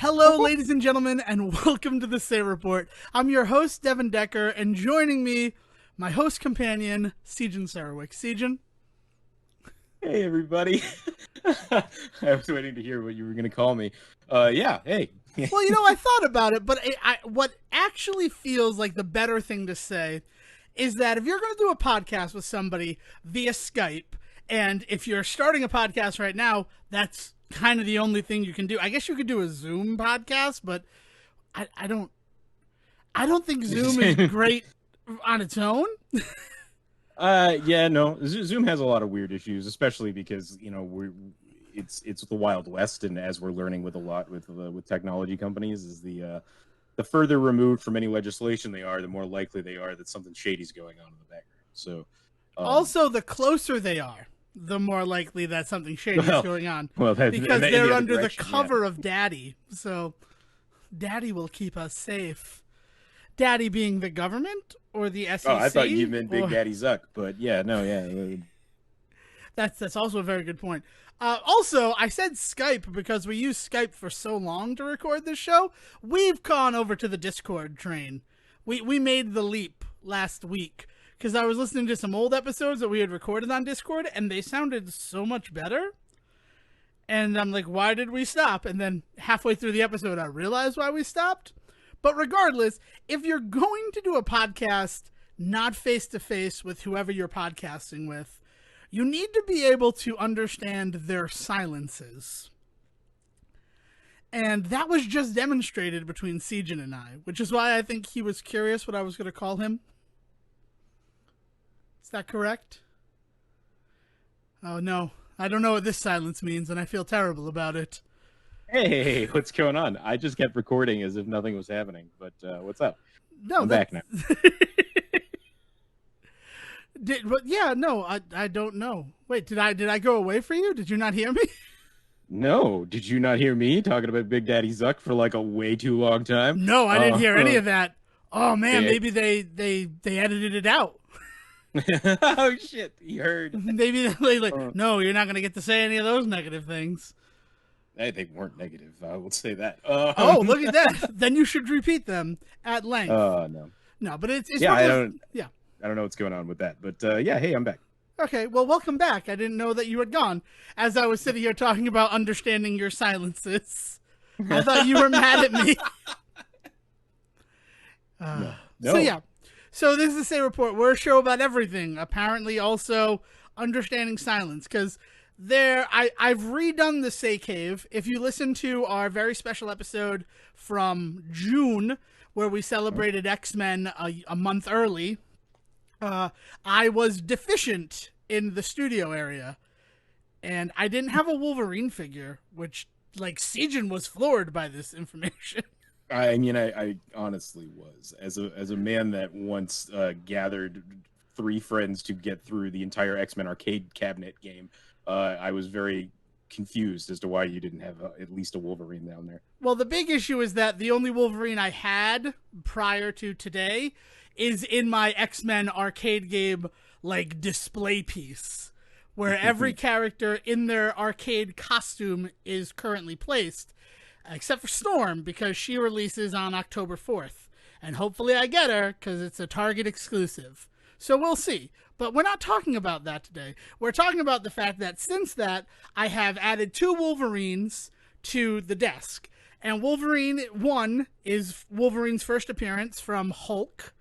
Hello, ladies and gentlemen, and welcome to the Say Report. I'm your host, Devon Decker, and joining me, my host companion, Sejan Sarowick. Sejan? Hey, everybody. I was waiting to hear what you were going to call me. Yeah, hey. Well, I thought about it, but what actually feels like the better thing to say is that if you're going to do a podcast with somebody via Skype, and if you're starting a podcast right now, that's kind of the only thing you can do. I guess you could do a Zoom podcast, but I don't think Zoom is great on its own. Yeah, no. Zoom has a lot of weird issues, especially because it's the Wild West, and as we're learning with a lot with technology companies, is the further removed from any legislation they are, the more likely they are that something shady's going on in the background. So, also, the closer they are, the more likely that something shady is going on. Well, because they're under the cover of Daddy, so Daddy will keep us safe. Daddy being the government or the SEC? Oh, I thought you meant Big Daddy Zuck, but yeah, no, yeah. That's also a very good point. Also, I said Skype because we used Skype for so long to record this show. We've gone over to the Discord train. We made the leap last week because I was listening to some old episodes that we had recorded on Discord, and they sounded so much better. And I'm like, why did we stop? And then halfway through the episode, I realized why we stopped. But regardless, if you're going to do a podcast not face-to-face with whoever you're podcasting with, you need to be able to understand their silences. And that was just demonstrated between Sejan and I, which is why I think he was curious what I was going to call him. Is that correct? Oh, no. I don't know what this silence means, and I feel terrible about it. Hey, what's going on? I just kept recording as if nothing was happening, but what's up? No, I'm back now. I don't know. Wait, did I go away for you? Did you not hear me? No, did you not hear me talking about Big Daddy Zuck for like a way too long time? No, I didn't hear any of that. Oh man, Yeah. maybe they edited it out. Oh shit, he heard. Maybe they no, you're not gonna get to say any of those negative things. Hey, they weren't negative. I will say that. Oh, look at that. Then you should repeat them at length. No. No, but it's Yeah, I don't. Yeah. I don't know what's going on with that, but yeah. Hey, I'm back. Okay, well, welcome back. I didn't know that you had gone. As I was sitting here talking about understanding your silences, I thought you were mad at me. No. So yeah. So this is the Say Report. We're a show about everything. Apparently also understanding silence. Because I've redone the Say Cave. If you listen to our very special episode from June, where we celebrated X-Men a month early, I was deficient in the studio area. And I didn't have a Wolverine figure, which, like, Sejan was floored by this information. I mean, I honestly was, as a man that once gathered 3 friends to get through the entire X-Men arcade cabinet game. I was very confused as to why you didn't have at least a Wolverine down there. Well, the big issue is that the only Wolverine I had prior to today is in my X-Men arcade game, like, display piece, where every character in their arcade costume is currently placed. Except for Storm, because she releases on October 4th. And hopefully I get her, because it's a Target exclusive. So we'll see. But we're not talking about that today. We're talking about the fact that since that, I have added 2 Wolverines to the desk. And Wolverine 1 is Wolverine's first appearance from Hulk,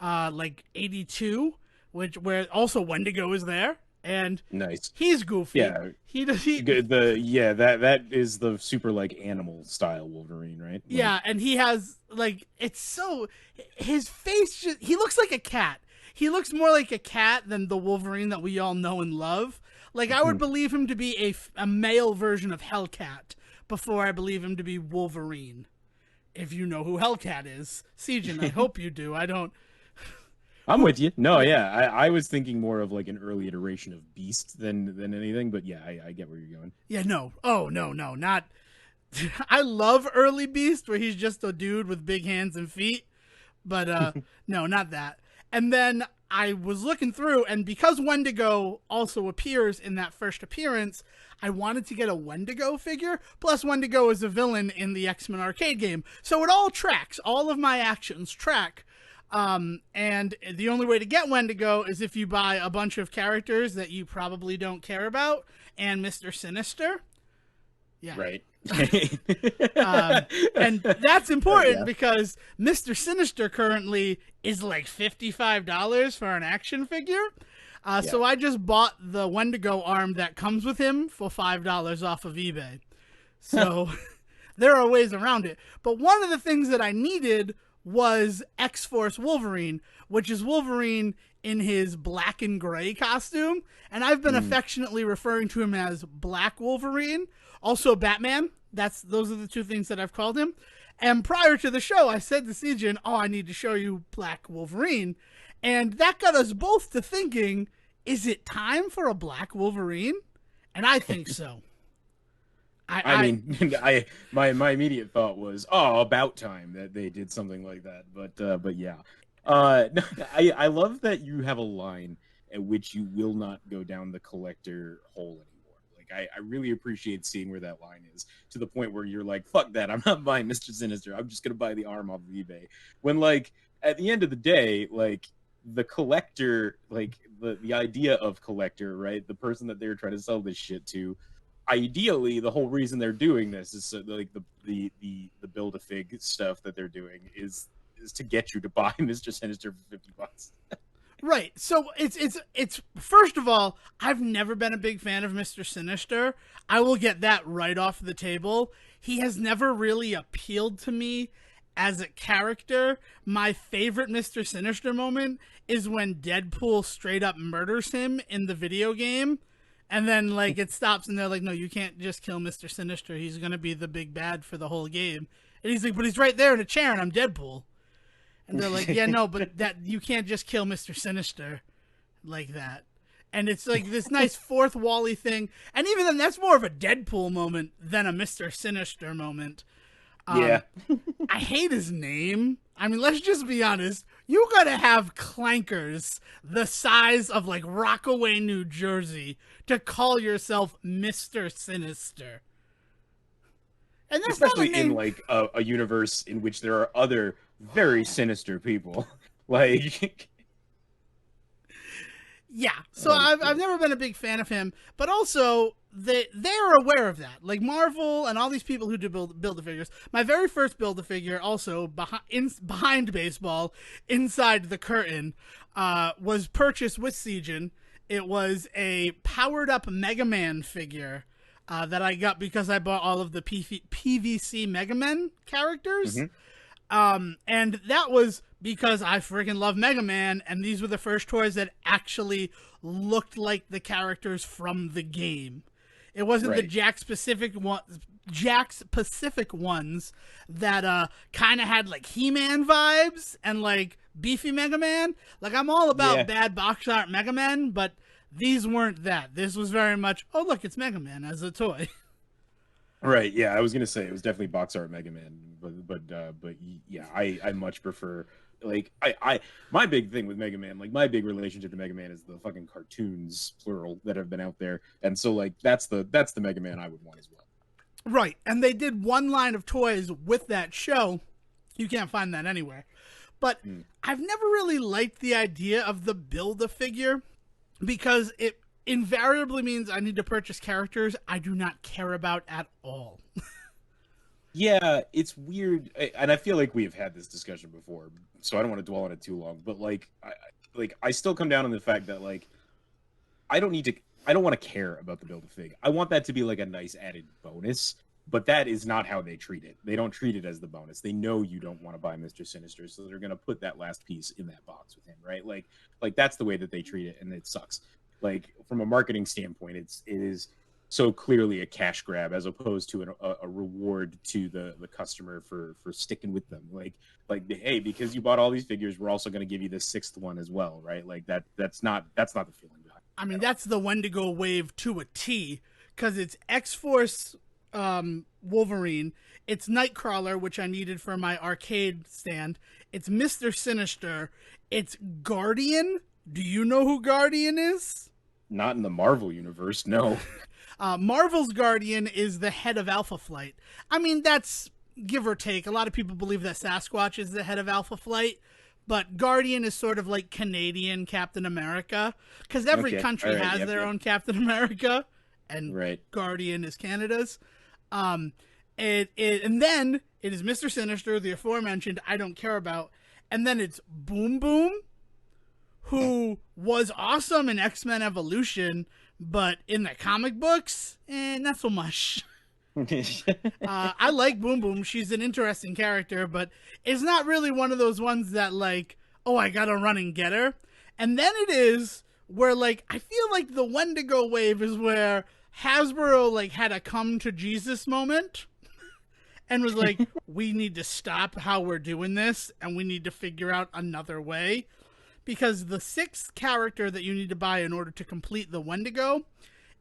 like 82, where also Wendigo is there. And nice. He's goofy. Yeah. That is the super like animal style Wolverine, right? Like, yeah, and he has like his face he looks like a cat. He looks more like a cat than the Wolverine that we all know and love. Like I would believe him to be a male version of Hellcat before I believe him to be Wolverine. If you know who Hellcat is, Sejan, I hope you do. I don't. I'm with you. No, yeah, I was thinking more of like an early iteration of Beast than anything, but yeah, I get where you're going. Yeah, no. Oh, no, not. I love early Beast where he's just a dude with big hands and feet, but no, not that. And then I was looking through, and because Wendigo also appears in that first appearance, I wanted to get a Wendigo figure. Plus, Wendigo is a villain in the X-Men arcade game. So it all tracks. All of my actions track. And the only way to get Wendigo is if you buy a bunch of characters that you probably don't care about and Mr. Sinister. Yeah. Right. And that's important because Mr. Sinister currently is like $55 for an action figure. So I just bought the Wendigo arm that comes with him for $5 off of eBay. So there are ways around it. But one of the things that I needed was X-Force Wolverine, which is Wolverine in his black and gray costume. And I've been affectionately referring to him as Black Wolverine. Also Batman. Those are the two things that I've called him. And prior to the show, I said to Sejin, I need to show you Black Wolverine. And that got us both to thinking, is it time for a Black Wolverine? And I think so. I mean, my immediate thought was, about time that they did something like that. But yeah. No, I love that you have a line at which you will not go down the collector hole anymore. I really appreciate seeing where that line is, to the point where you're like, fuck that, I'm not buying Mr. Sinister, I'm just gonna buy the arm off of eBay. When, like, at the end of the day, like, the collector, like, the idea of collector, right, the person that they're trying to sell this shit to, ideally the whole reason they're doing this is so, like, the Build-A-Fig stuff that they're doing is to get you to buy Mr. Sinister for $50. Right. So it's first of all, I've never been a big fan of Mr. Sinister. I will get that right off the table. He has never really appealed to me as a character. My favorite Mr. Sinister moment is when Deadpool straight up murders him in the video game. And then, like, it stops and they're like, no, you can't just kill Mr. Sinister. He's going to be the big bad for the whole game. And he's like, but he's right there in a chair and I'm Deadpool. And they're like, yeah, no, but that you can't just kill Mr. Sinister like that. And it's like this nice fourth Wally thing. And even then, that's more of a Deadpool moment than a Mr. Sinister moment. Yeah. I hate his name. I mean, let's just be honest. You gotta have clankers the size of, like, Rockaway, New Jersey to call yourself Mr. Sinister. And that's especially not a name... in, like, a universe in which there are other very sinister people. Like, yeah. So I've never been a big fan of him, but also they're aware of that. Like Marvel and all these people who do Build-A-Figures. My very first Build-A-Figure, also behind baseball, inside the curtain, was purchased with Sejin. It was a powered up Mega Man figure that I got because I bought all of the PVC Mega Man characters. Mm-hmm. And that was because I freaking love Mega Man, and these were the first toys that actually looked like the characters from the game. It wasn't the Jakks Pacific ones that kind of had like He-Man vibes and like beefy Mega Man. Like, I'm all about bad box art Mega Man, but these weren't that. This was very much, oh look, it's Mega Man as a toy. Right, yeah, I was gonna say it was definitely box art Mega Man, but yeah, I much prefer, like, I my big thing with Mega Man, like, my big relationship to Mega Man is the fucking cartoons, plural, that have been out there, and so, like, that's the Mega Man I would want as well. Right, and they did one line of toys with that show. You can't find that anywhere. But I've never really liked the idea of the Build-A-Figure because it invariably means I need to purchase characters I do not care about at all. Yeah, it's weird, and I feel like we have had this discussion before, so I don't want to dwell on it too long. But I still come down on the fact that, like, I don't want to care about the Build-A-Fig. I want that to be like a nice added bonus, but that is not how they treat it. They don't treat it as the bonus. They know you don't want to buy Mr. Sinister, so they're gonna put that last piece in that box with him, right? Like that's the way that they treat it, and it sucks. Like, from a marketing standpoint, it is so clearly a cash grab as opposed to a reward to the customer for sticking with them. Like, hey, because you bought all these figures, we're also going to give you this sixth one as well, right? Like, that's not the feeling behind it. I mean, that's the Wendigo wave to a T, because it's X-Force Wolverine, it's Nightcrawler, which I needed for my arcade stand, it's Mr. Sinister, it's Guardian, Do you know who Guardian is? Not in the Marvel universe, no. Marvel's Guardian is the head of Alpha Flight. I mean, that's give or take. A lot of people believe that Sasquatch is the head of Alpha Flight, but Guardian is sort of like Canadian Captain America, because every country has their own Captain America, and Guardian is Canada's. And then it is Mr. Sinister, the aforementioned I don't care about, and then it's Boom Boom, who was awesome in X-Men Evolution, but in the comic books, not so much. I like Boom Boom. She's an interesting character, but it's not really one of those ones that like, oh, I gotta run and get her. And then it is where like, I feel like the Wendigo wave is where Hasbro like had a come to Jesus moment and was like, we need to stop how we're doing this and we need to figure out another way. Because the sixth character that you need to buy in order to complete the Wendigo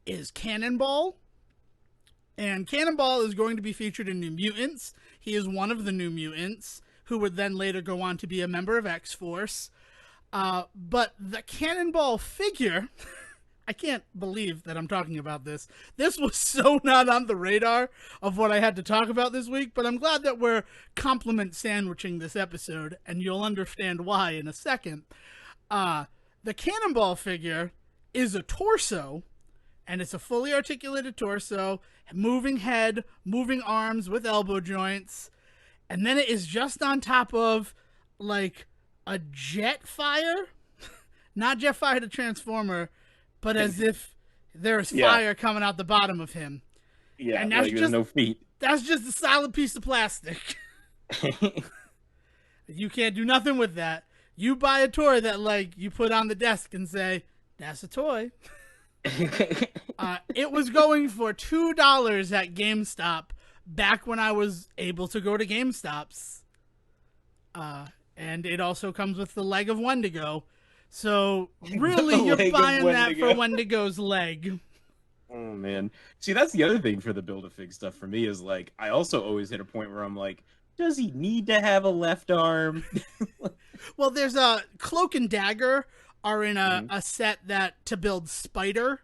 is Cannonball. And Cannonball is going to be featured in New Mutants. He is one of the New Mutants, who would then later go on to be a member of X-Force. But the Cannonball figure, I can't believe that I'm talking about this. This was so not on the radar of what I had to talk about this week, but I'm glad that we're compliment sandwiching this episode, and you'll understand why in a second. The Cannonball figure is a torso, and it's a fully articulated torso, moving head, moving arms with elbow joints, and then it is just on top of, like, a Jetfire? Not Jetfire the Transformer, but as if there's fire coming out the bottom of him. Yeah, and that's like just, there's no feet. That's just a solid piece of plastic. You can't do nothing with that. You buy a toy that, like, you put on the desk and say, that's a toy. It was going for $2 at GameStop back when I was able to go to GameStops. And it also comes with the leg of Wendigo. So, really, you're buying that for Wendigo's leg. Oh, man. See, that's the other thing for the Build-A-Fig stuff for me is, like, I also always hit a point where I'm like, does he need to have a left arm? Well, there's a Cloak and Dagger are in a set that to build Spider,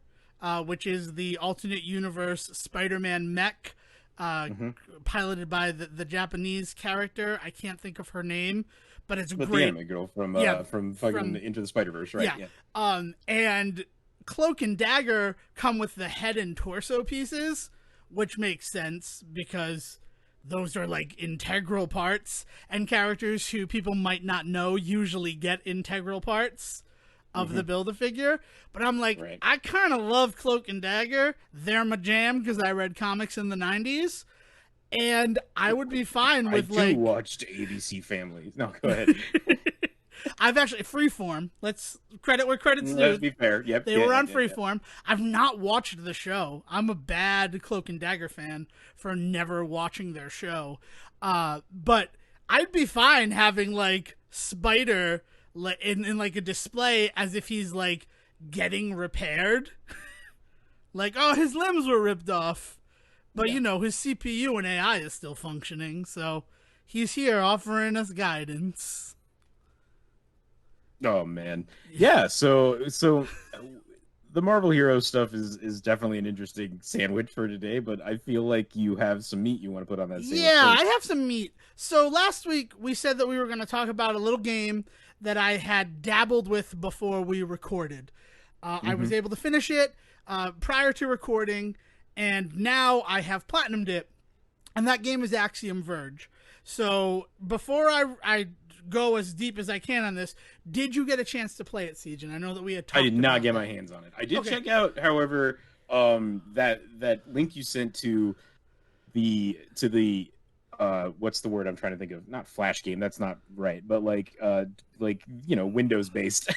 which is the alternate universe Spider-Man mech, piloted by the Japanese character. I can't think of her name, but it's great. The anime girl from fucking Into the Spider-Verse, right? Yeah. And Cloak and Dagger come with the head and torso pieces, which makes sense because those are like integral parts, and characters who people might not know usually get integral parts of the Build-A-Figure. But I'm like, I kind of love Cloak and Dagger. They're my jam because I read comics in the 90s. And I would be fine with I watched ABC Family. No, go ahead. I've actually Freeform. Let's credit where credit's due. Let's be fair. Yep. They were on Freeform. I've not watched the show. I'm a bad Cloak and Dagger fan for never watching their show. But I'd be fine having like Spider in like a display as if he's like getting repaired. Like, oh, his limbs were ripped off. But you know, his CPU and AI is still functioning, so he's here offering us guidance. Oh man, yeah. So the Marvel hero stuff is definitely an interesting sandwich for today. But I feel like you have some meat you want to put on that sandwich. Yeah, first. I have some meat. So last week we said that we were going to talk about a little game that I had dabbled with before we recorded. I was able to finish it prior to recording, and now I have platinumed it. And that game is Axiom Verge. So before I go as deep as I can on this, did you get a chance to play it, Siege? And I know that we had talked I did not about get that. my hands on it. I did check out, however, that link you sent to the what's the word I'm trying to think of? Not Flash game, that's not right, but like you know, Windows based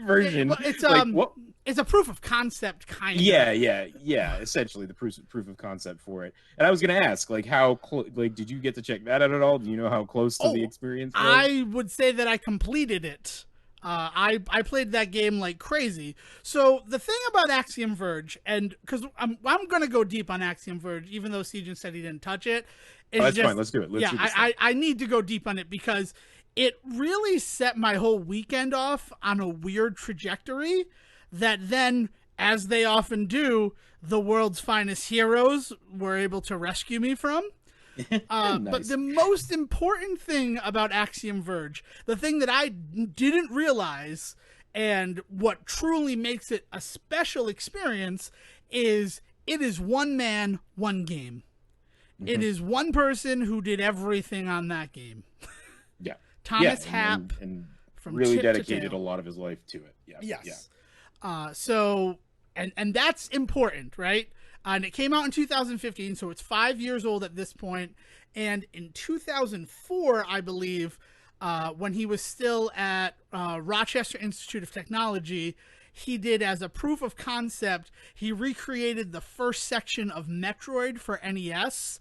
version. It's like, what? It's a proof of concept kind of. Yeah. Essentially, the proof of concept for it. And I was gonna ask, like, how did you get to check that out at all? Do you know how close to the experience was? I would say that I completed it. I played that game like crazy. So the thing about Axiom Verge, and because I'm gonna go deep on Axiom Verge, even though Siegen said he didn't touch it. That's fine. Let's do it. Let's do this I need to go deep on it because it really set my whole weekend off on a weird trajectory that then, as they often do, the world's finest heroes were able to rescue me from. But Nice. the most important thing about Axiom Verge, the thing that I didn't realize, and what truly makes it a special experience, is it is one man, one game. It Hmm. is one person who did everything on that game. Yeah. Yeah, Thomas Happ and from really tip to dedicated a tail. lot of his life to it. Yeah. Yeah. Yes. So and that's important, right? And it came out in 2015, so it's 5 years old at this point. And in 2004, I believe, when he was still at Rochester Institute of Technology, he did, as a proof of concept, he recreated the first section of Metroid for NES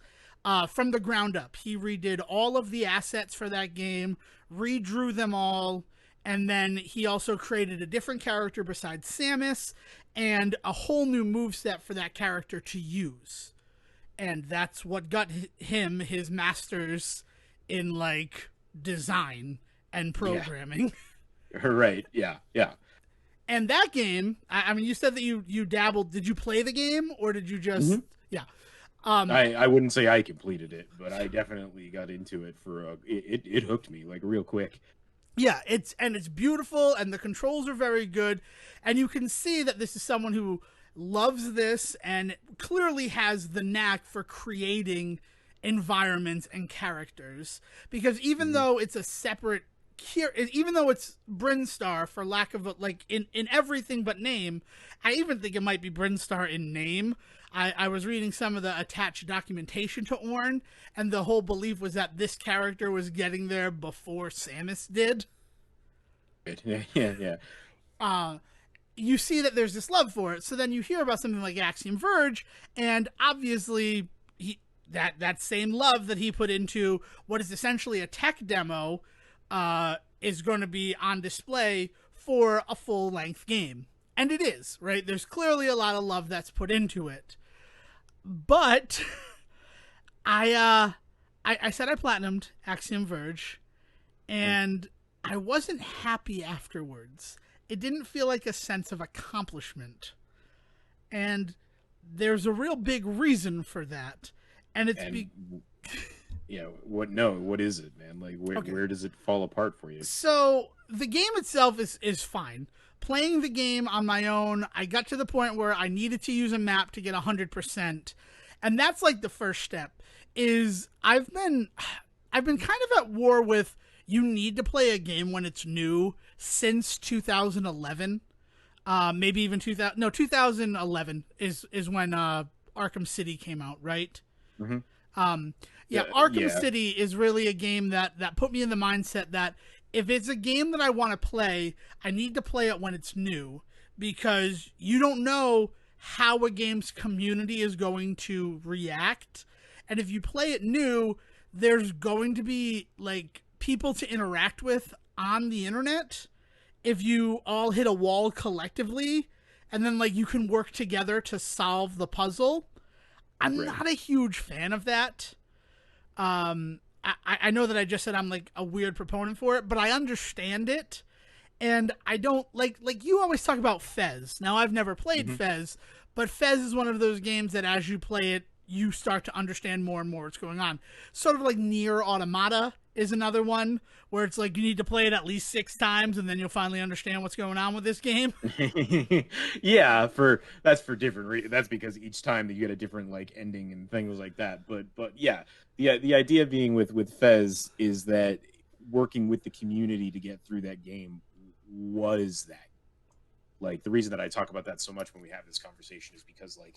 from the ground up. He redid all of the assets for that game, redrew them all, and then he also created a different character besides Samus and a whole new moveset for that character to use. And that's what got him his masters in like design and Yeah. programming. Right. Yeah. Yeah. And that game, I mean, you said that you dabbled. Did you play the game or did you just, Hmm. yeah? I wouldn't say I completed it, but I definitely got into it it hooked me like real quick. Yeah, it's beautiful and the controls are very good, and you can see that this is someone who loves this and clearly has the knack for creating environments and characters, because even Hmm. though it's a separate even though it's Brinstar, for lack of a, like in everything but name, I even think it might be Brinstar in name. I was reading some of the attached documentation to Orn, and the whole belief was that this character was getting there before Samus did. Yeah. Yeah. Yeah. You see that there's this love for it. So then you hear about something like Axiom Verge, and obviously that same love that he put into what is essentially a tech demo is going to be on display for a full length game. And it is, right? There's clearly a lot of love that's put into it. But I said I platinumed Axiom Verge, and I wasn't happy afterwards. It didn't feel like a sense of accomplishment. And there's a real big reason for that. And it's And yeah, what? No, what is it, man? Like, okay. where does it fall apart for you? So the game itself is fine. Playing the game on my own, I got to the point where I needed to use a map to get 100%. And that's like the first step. Is I've been kind of at war with, you need to play a game when it's new since 2011. Maybe even 2000. No, 2011 is when Arkham City came out, right? Hmm. Yeah, Arkham Yeah. City is really a game that put me in the mindset that if it's a game that I want to play, I need to play it when it's new, because you don't know how a game's community is going to react. And if you play it new, there's going to be like people to interact with on the internet. If you all hit a wall collectively and then like you can work together to solve the puzzle, I'm Right. not a huge fan of that. I know that I just said I'm like a weird proponent for it, but I understand it. And I don't like you always talk about Fez. Now I've never played Hmm. Fez, but Fez is one of those games that as you play it, you start to understand more and more what's going on. Sort of like Nier Automata is another one where it's like you need to play it at least 6 times and then you'll finally understand what's going on with this game. Yeah, for that's for different that's because each time that you get a different like ending and things like that. But yeah, the idea being with Fez is that working with the community to get through that game was that. Like the reason that I talk about that so much when we have this conversation is because like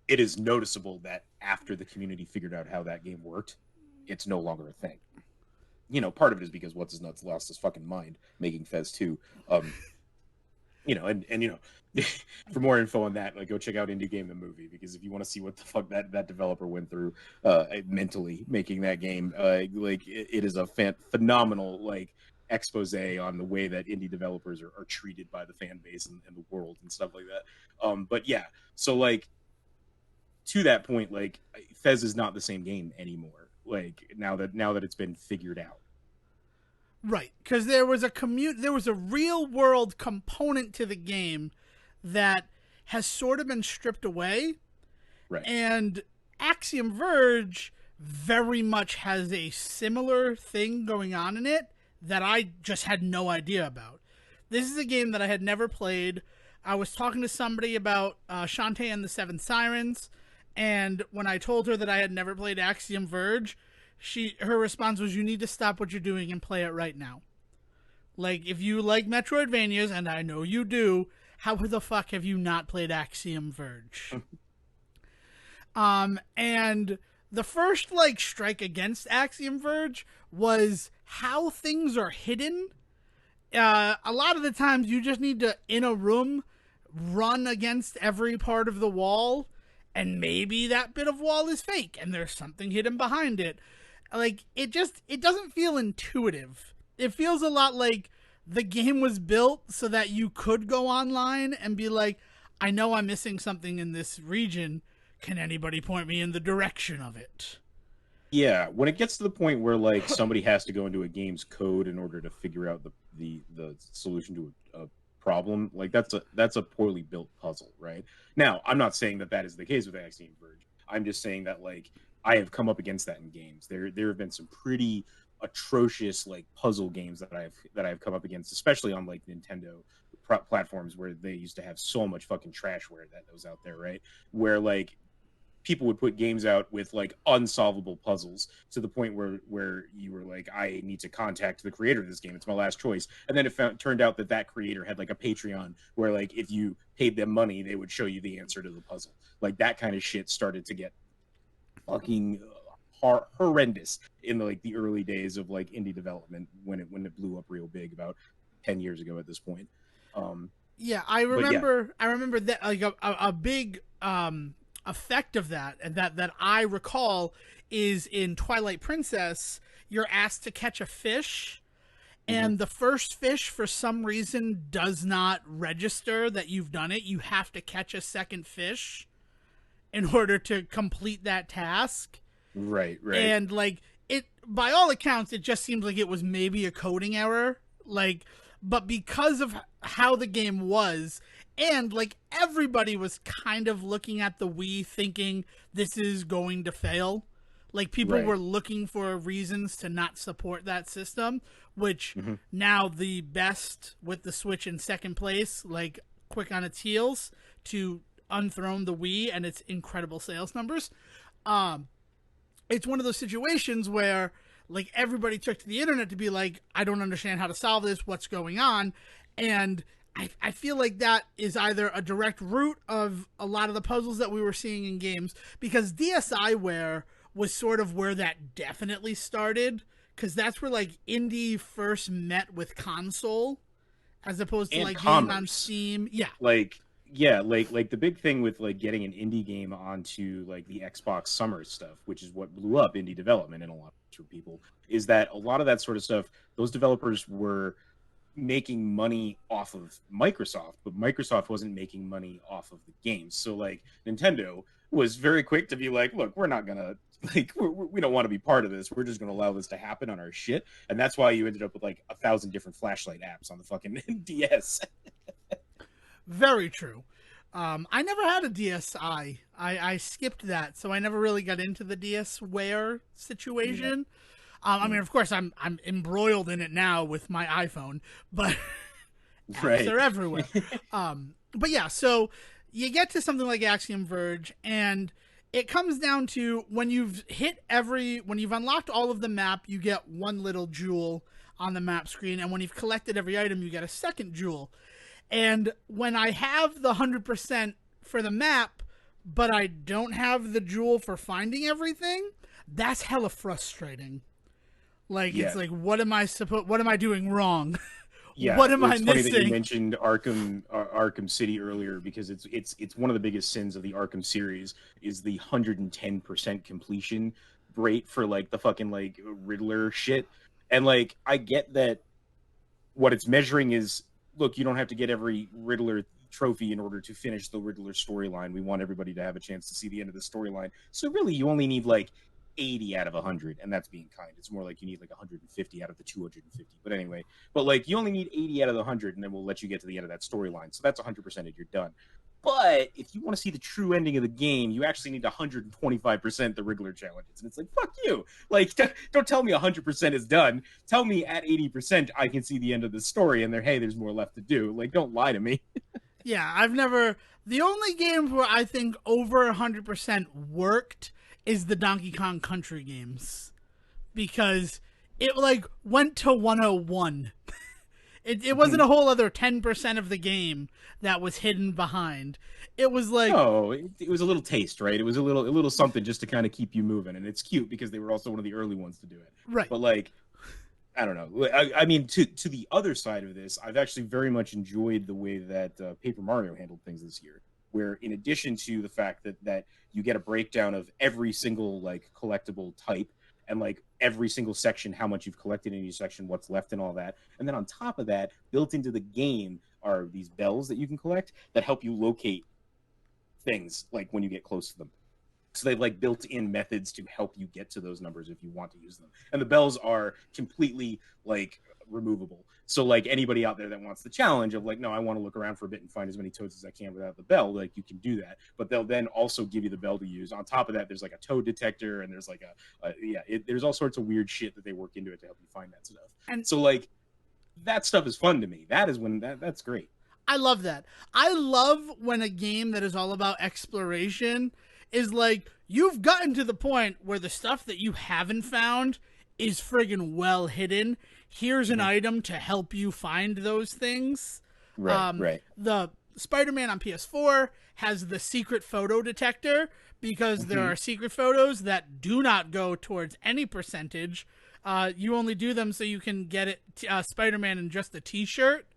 it is noticeable that after the community figured out how that game worked, it's no longer a thing. You know, part of it is because what's his nuts lost his fucking mind making Fez 2. You know, and you know, for more info on that, like go check out Indie Game the movie, because if you want to see what the fuck that developer went through mentally making that game, like it is a phenomenal like expose on the way that indie developers are treated by the fan base and the world and stuff like that. But yeah, so like to that point, like Fez is not the same game anymore. Like now that it's been figured out. Right, because there was a real world component to the game that has sort of been stripped away, Right. and Axiom Verge very much has a similar thing going on in it that I just had no idea about. This is a game that I had never played. I was talking to somebody about Shantae and the Seven Sirens, and when I told her that I had never played Axiom Verge, her response was, "You need to stop what you're doing and play it right now." Like, if you like Metroidvanias, and I know you do, how the fuck have you not played Axiom Verge? And the first, like, strike against Axiom Verge was how things are hidden. A lot of the times you just need to, in a room, run against every part of the wall, and maybe that bit of wall is fake, and there's something hidden behind it. Like, it doesn't feel intuitive. It feels a lot like the game was built so that you could go online and be like, I know I'm missing something in this region. Can anybody point me in the direction of it? Yeah, when it gets to the point where like somebody has to go into a game's code in order to figure out the solution to a problem, like that's a poorly built puzzle, right? Now, I'm not saying that is the case with Axiom Verge. I'm just saying that like I have come up against that in games. There have been some pretty atrocious like puzzle games that I've come up against, especially on like Nintendo platforms where they used to have so much fucking trashware that was out there, right? Where like people would put games out with like unsolvable puzzles to the point where you were like, I need to contact the creator of this game. It's my last choice. And then turned out that creator had like a Patreon where like if you paid them money, they would show you the answer to the puzzle. Like that kind of shit started to get fucking horrendous in the early days of like indie development when it blew up real big about 10 years ago at this point. Yeah, I remember that like a big effect of that, and that I recall is in Twilight Princess. You're asked to catch a fish, and the first fish for some reason does not register that you've done it. You have to catch a second fish in order to complete that task. Right. And like it, by all accounts, it just seems like it was maybe a coding error. Like, but because of how the game was, and like everybody was kind of looking at the Wii thinking this is going to fail. Like people were looking for reasons to not support that system, which now the best with the Switch in second place, like quick on its heels to unthrone the Wii and its incredible sales numbers. It's one of those situations where like everybody took to the internet to be like, I don't understand how to solve this. What's going on? And I feel like that is either a direct root of a lot of the puzzles that we were seeing in games, because DSiWare was sort of where that definitely started, because that's where like indie first met with console as opposed to and like commerce. being on Steam. Yeah. Like the big thing with like getting an indie game onto like the Xbox Summer stuff, which is what blew up indie development in a lot of people, is that a lot of that sort of stuff, those developers were making money off of Microsoft, but Microsoft wasn't making money off of the games. So like Nintendo was very quick to be like, look, we're not gonna like we don't want to be part of this. We're just gonna allow this to happen on our shit. And that's why you ended up with like 1,000 different flashlight apps on the fucking DS. Very true. I never had a DSi. I skipped that, so I never really got into the DSware situation. I mean, of course, I'm embroiled in it now with my iPhone, but apps are everywhere. But yeah, so you get to something like Axiom Verge, and it comes down to when you've unlocked all of the map, you get one little jewel on the map screen, and when you've collected every item, you get a second jewel. And when I have the 100% for the map, but I don't have the jewel for finding everything, that's hella frustrating. Like, it's like, what am I doing wrong? Yeah, what am I it's funny missing? that you mentioned Arkham City earlier, because it's one of the biggest sins of the Arkham series is the 110% completion rate for like the fucking like Riddler shit. And like I get that what it's measuring is, look, you don't have to get every Riddler trophy in order to finish the Riddler storyline. We want everybody to have a chance to see the end of the storyline. So really you only need like 80 out of 100, and that's being kind. It's more like you need like 150 out of the 250. But anyway, but like you only need 80 out of the 100, and then we'll let you get to the end of that storyline. So that's 100% and you're done. But if you want to see the true ending of the game, you actually need 125% the Wriggler challenges. And it's like, fuck you. Like, don't tell me 100% is done. Tell me at 80% I can see the end of the story, and there's more left to do. Like, don't lie to me. Yeah, the only games where I think over 100% worked is the Donkey Kong Country games. Because it, like, went to 101. It wasn't a whole other 10% of the game that was hidden behind. It was like, it was a little taste, right? It was a little something just to kind of keep you moving, and it's cute because they were also one of the early ones to do it. right. But like, I don't know. I mean, to the other side of this, I've actually very much enjoyed the way that Paper Mario handled things this year. Where in addition to the fact that you get a breakdown of every single like collectible type, and like every single section, how much you've collected in each section, what's left, and all that. And then on top of that, built into the game are these bells that you can collect that help you locate things like when you get close to them. So they've like built in methods to help you get to those numbers if you want to use them. And the bells are completely like removable. So like anybody out there that wants the challenge of like, no, I want to look around for a bit and find as many toads as I can without the bell, like you can do that. But they'll then also give you the bell to use. On top of that, there's like a toad detector, and there's like there's all sorts of weird shit that they work into it to help you find that stuff. And so like that stuff is fun to me. That is when that's great. I love that. I love when a game that is all about exploration is like, you've gotten to the point where the stuff that you haven't found is friggin' well hidden. Here's an item to help you find those things. Right. The Spider-Man on PS4 has the secret photo detector because there are secret photos that do not go towards any percentage. You only do them so you can get it Spider-Man in just a t-shirt.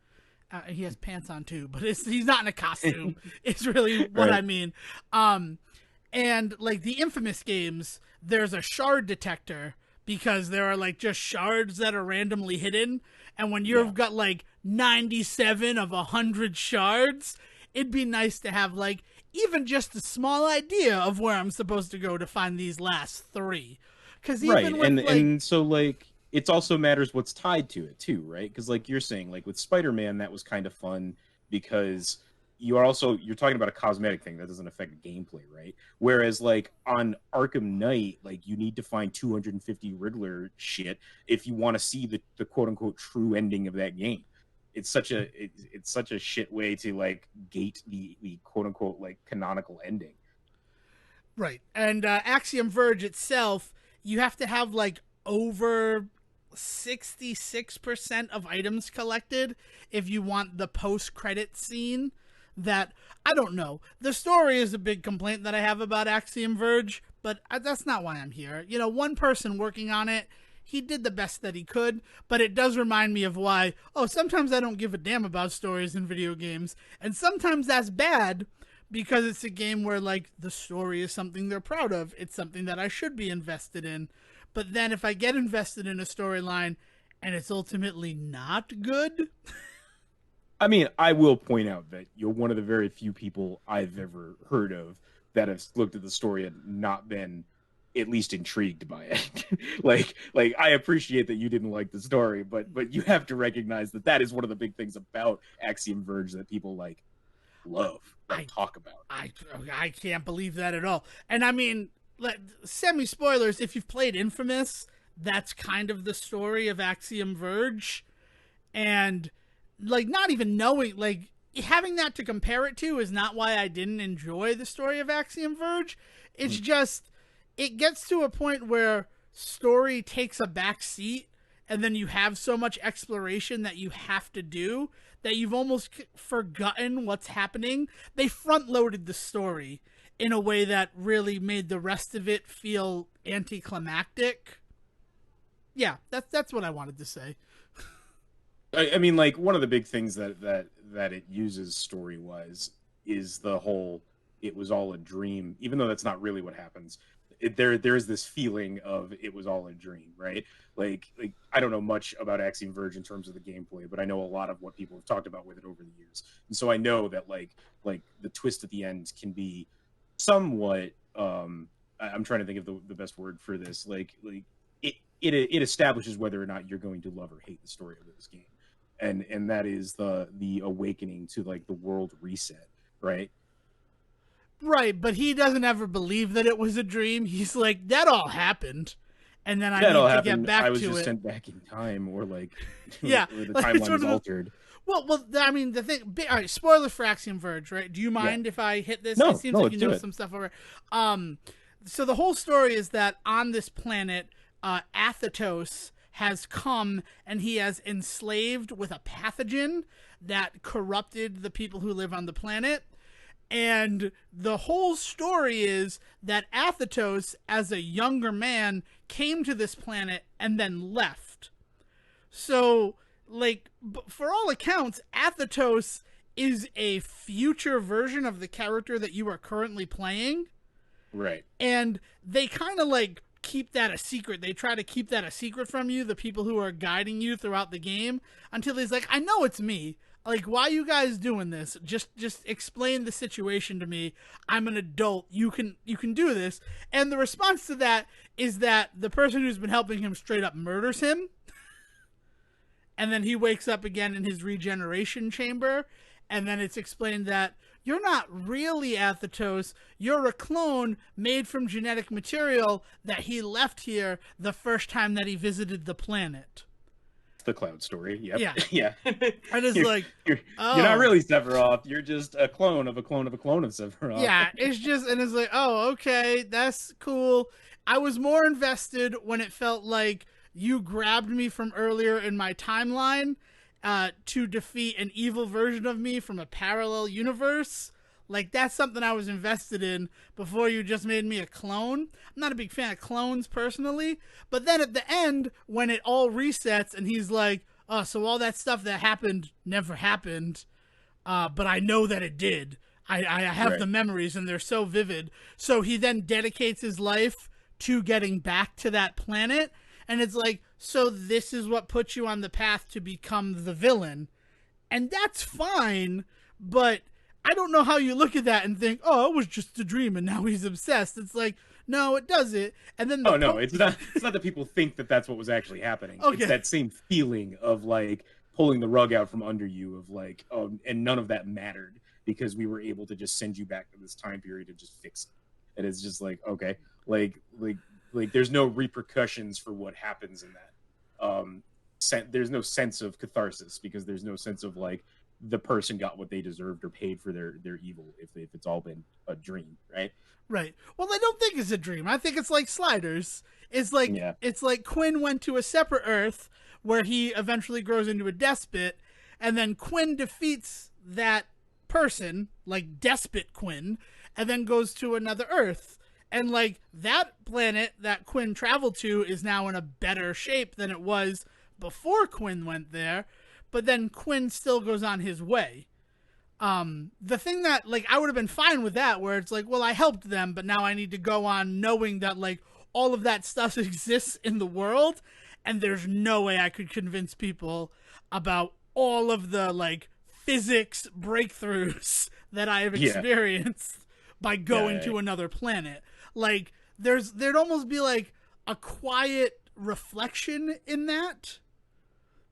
He has pants on too, but he's not in a costume. It's really what I mean. And like the Infamous games, there's a shard detector because there are like just shards that are randomly hidden. And when you've got like 97 of 100 shards, it'd be nice to have like even just a small idea of where I'm supposed to go to find these last 3. Because even with, and so like it also matters what's tied to it too, right? Because like you're saying, like with Spider-Man, that was kind of fun because you're talking about a cosmetic thing that doesn't affect gameplay, right? Whereas like on Arkham Knight, like you need to find 250 Riddler shit if you want to see the quote unquote true ending of that game. It's such a shit way to like gate the quote unquote like canonical ending. Right. And Axiom Verge itself, you have to have like over 66% of items collected if you want the post-credit scene. That, I don't know. The story is a big complaint that I have about Axiom Verge, but that's not why I'm here. You know, one person working on it, he did the best that he could, but it does remind me of why, sometimes I don't give a damn about stories in video games, and sometimes that's bad because it's a game where, like, the story is something they're proud of. It's something that I should be invested in. But then if I get invested in a storyline and it's ultimately not good... I mean, I will point out that you're one of the very few people I've ever heard of that have looked at the story and not been at least intrigued by it. like I appreciate that you didn't like the story, but you have to recognize that is one of the big things about Axiom Verge that people like love, talk about. I can't believe that at all. And I mean, semi-spoilers, if you've played Infamous, that's kind of the story of Axiom Verge. And like not even knowing, like having that to compare it to is not why I didn't enjoy the story of Axiom Verge. It's just, it gets to a point where story takes a back seat and then you have so much exploration that you have to do that you've almost forgotten what's happening. They front loaded the story in a way that really made the rest of it feel anticlimactic. Yeah, that's what I wanted to say. I mean, like one of the big things that it uses story-wise is the whole "it was all a dream," even though that's not really what happens. There is this feeling of it was all a dream, right? Like I don't know much about Axiom Verge in terms of the gameplay, but I know a lot of what people have talked about with it over the years, and so I know that like the twist at the end can be somewhat I'm trying to think of the best word for this. Like it establishes whether or not you're going to love or hate the story of this game, and that is the awakening to like the world reset, right? Right, but he doesn't ever believe that it was a dream. He's like, that all happened, and then I That all need to get happened. I back was to just it. sent back in time, or like, Yeah, or the like it's timeline one was of those. altered. Well, I mean, the thing. All right, spoiler for Axiom Verge, right? Do you Yeah. mind if I hit this? It No, seems no, like let's you do know it. some stuff over. So the whole story is that on this planet, Athetos has come and he has enslaved with a pathogen that corrupted the people who live on the planet. And the whole story is that Athetos, as a younger man, came to this planet and then left. So, like, for all accounts, Athetos is a future version of the character that you are currently playing. Right. And they kind of like keep that a secret. They try to keep that a secret from you, the people who are guiding you throughout the game, until he's like, I know it's me. Like, why are you guys doing this? Just explain the situation to me. I'm an adult. You can do this. And the response to that is that the person who's been helping him straight up murders him. And then he wakes up again in his regeneration chamber. And then it's explained that you're not really Athetos. You're a clone made from genetic material that he left here the first time that he visited the planet. The Cloud story. Yep. Yeah. Yeah. I just like, you're not really Sephiroth. You're just a clone of a clone of a clone of Sephiroth. Yeah, it's just, and it's like, oh, okay, that's cool. I was more invested when it felt like you grabbed me from earlier in my timeline to defeat an evil version of me from a parallel universe. Like, that's something I was invested in before you just made me a clone. I'm not a big fan of clones personally, but then at the end, when it all resets and he's like, oh, so all that stuff that happened never happened, but I know that it did. I have Right. the memories and they're so vivid. So he then dedicates his life to getting back to that planet. And it's like, so this is what puts you on the path to become the villain. And that's fine, but I don't know how you look at that and think, oh, it was just a dream and now he's obsessed. It's like, no, it doesn't. And then Oh no, it's not. It's not that people think that that's what was actually happening. Okay. It's that same feeling of like pulling the rug out from under you, of like, oh, and none of that mattered because we were able to just send you back to this time period and just fix it. And it's just like, okay, like there's no repercussions for what happens in that. There's no sense of catharsis because there's no sense of like the person got what they deserved or paid for their evil if it's all been a dream, right? Right. Well, I don't think it's a dream. I think it's like Sliders. It's like It's like Quinn went to a separate Earth where he eventually grows into a despot, and then Quinn defeats that person, like Despot Quinn, and then goes to another Earth. And like that planet that Quinn traveled to is now in a better shape than it was before Quinn went there, but then Quinn still goes on his way. The thing that, like, I would have been fine with that, where it's like, well, I helped them, but now I need to go on knowing that, like, all of that stuff exists in the world, and there's no way I could convince people about all of the, like, physics breakthroughs that I have experienced by going to another planet. Like, there'd almost be, like, a quiet reflection in that.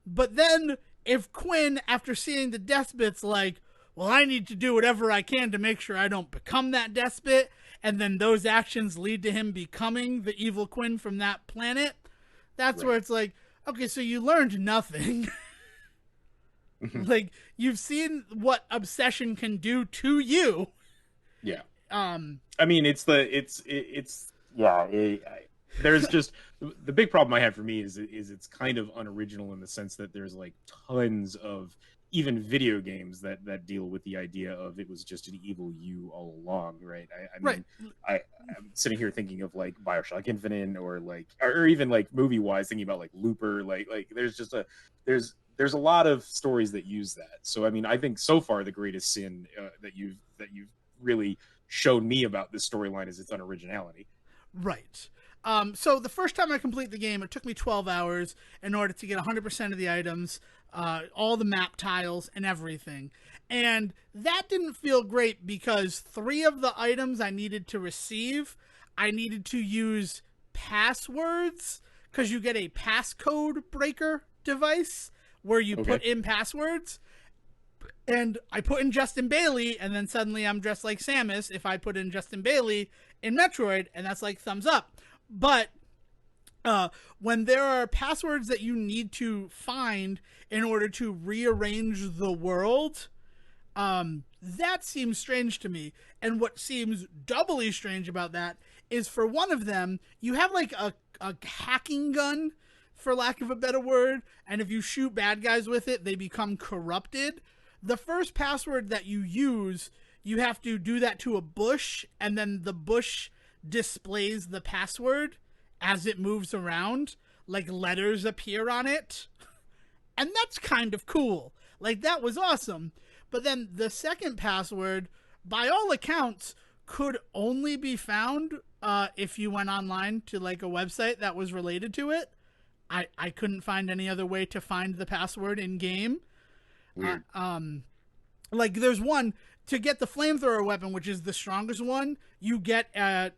But then, if Quinn, after seeing the despots, like, well, I need to do whatever I can to make sure I don't become that despot, and then those actions lead to him becoming the evil Quinn from that planet, that's where it's like, okay, so you learned nothing. Like, you've seen what obsession can do to you. Yeah. I mean, there's just the big problem I have for me is it's kind of unoriginal in the sense that there's like tons of even video games that deal with the idea of it was just an evil you all along, right? I mean, I'm sitting here thinking of like BioShock Infinite or even like movie wise thinking about like Looper, like there's a lot of stories that use that. So I mean, I think so far the greatest sin that you've really shown me about this storyline is its unoriginality. Right. So the first time I complete the game, it took me 12 hours in order to get 100% of the items, all the map tiles and everything. And that didn't feel great because 3 of the items I needed to receive, I needed to use passwords because you get a passcode breaker device where you put in passwords. And I put in Justin Bailey, and then suddenly I'm dressed like Samus if I put in Justin Bailey in Metroid, and that's like thumbs up. But when there are passwords that you need to find in order to rearrange the world, that seems strange to me. And what seems doubly strange about that is for one of them, you have like a hacking gun, for lack of a better word, and if you shoot bad guys with it, they become corrupted. The first password that you use, you have to do that to a bush, and then the bush displays the password as it moves around, like letters appear on it. And that's kind of cool. Like, that was awesome. But then the second password, by all accounts, could only be found if you went online to like a website that was related to it. I couldn't find any other way to find the password in game. Weird. Like there's one to get the flamethrower weapon, which is the strongest one. You get a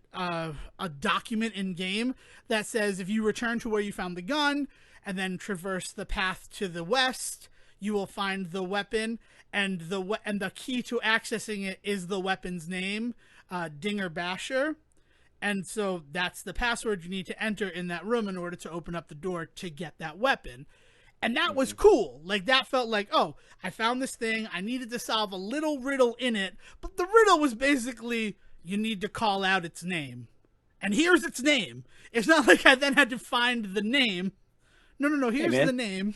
document in game that says if you return to where you found the gun and then traverse the path to the west, you will find the weapon, and the key to accessing it is the weapon's name, DINGER-GISBAR. And so that's the password you need to enter in that room in order to open up the door to get that weapon. And that was cool. Like, that felt like, oh, I found this thing. I needed to solve a little riddle in it. But the riddle was basically, you need to call out its name. And here's its name. It's not like I then had to find the name. No. Here's the name.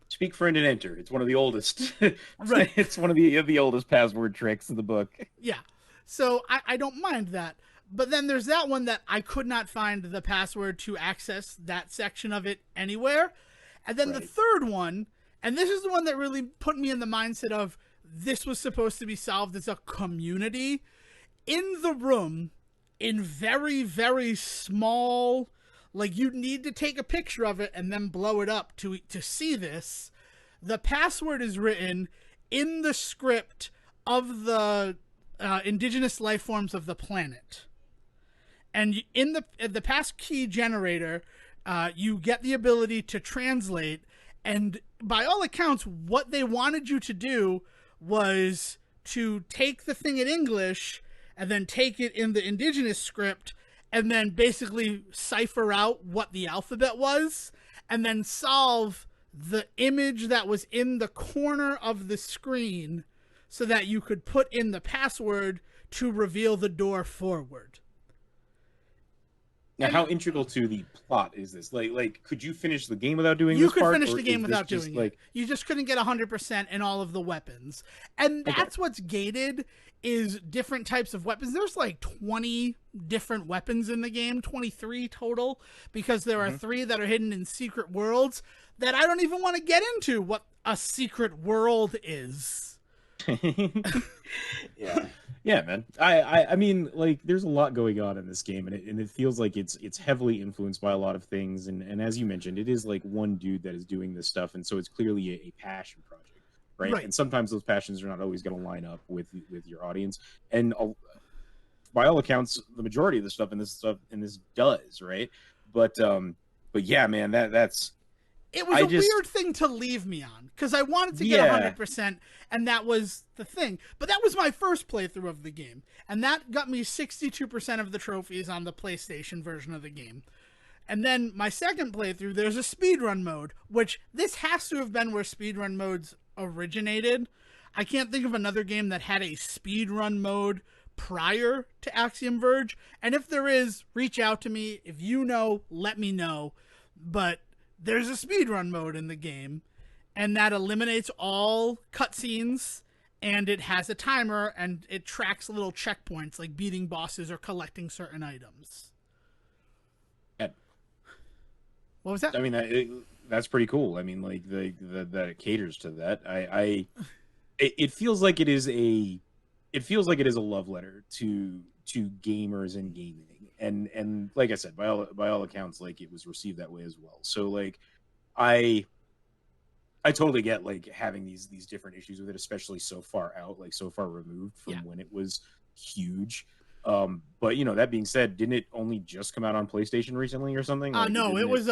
Speak, friend, and enter. It's one of the oldest. Right. It's one of the oldest password tricks in the book. Yeah. So I don't mind that. But then there's that one that I could not find the password to access that section of it anywhere. And then the third one, and this is the one that really put me in the mindset of this was supposed to be solved as a community. In the room, in very, very small, like you need to take a picture of it and then blow it up to see this. The password is written in the script of the indigenous life forms of the planet. And in the passkey generator, you get the ability to translate, and by all accounts, what they wanted you to do was to take the thing in English and then take it in the indigenous script and then basically cipher out what the alphabet was and then solve the image that was in the corner of the screen so that you could put in the password to reveal the door forward. Now, how integral to the plot is this? Like, could you finish the game without doing this? You could finish the game without doing it. You just couldn't get 100% in all of the weapons. And that's what's gated, is different types of weapons. There's like 20 different weapons in the game, 23 total, because there are 3 that are hidden in secret worlds that I don't even want to get into what a secret world is. Yeah, man. I mean, like, there's a lot going on in this game, and it feels like it's heavily influenced by a lot of things. And as you mentioned, it is like one dude that is doing this stuff, and so it's clearly a passion project, right? And sometimes those passions are not always going to line up with your audience. And by all accounts, the majority of the stuff in this does, right? But yeah, man, that's. It was a weird thing to leave me on, because I wanted to get 100%, and that was the thing. But that was my first playthrough of the game, and that got me 62% of the trophies on the PlayStation version of the game. And then my second playthrough, there's a speedrun mode, which this has to have been where speedrun modes originated. I can't think of another game that had a speedrun mode prior to Axiom Verge, and if there is, reach out to me. If you know, let me know. But there's a speedrun mode in the game, and that eliminates all cutscenes, and it has a timer, and it tracks little checkpoints like beating bosses or collecting certain items. What was that? I mean, that's pretty cool. I mean, like that it caters to that. It feels like it is a love letter to gamers and gaming. And like I said, by all accounts, like it was received that way as well. So like, I totally get like having these different issues with it, especially so far out, like so far removed from when it was huge. But you know, that being said, didn't it only just come out on PlayStation recently or something? Like, No, didn't it it? was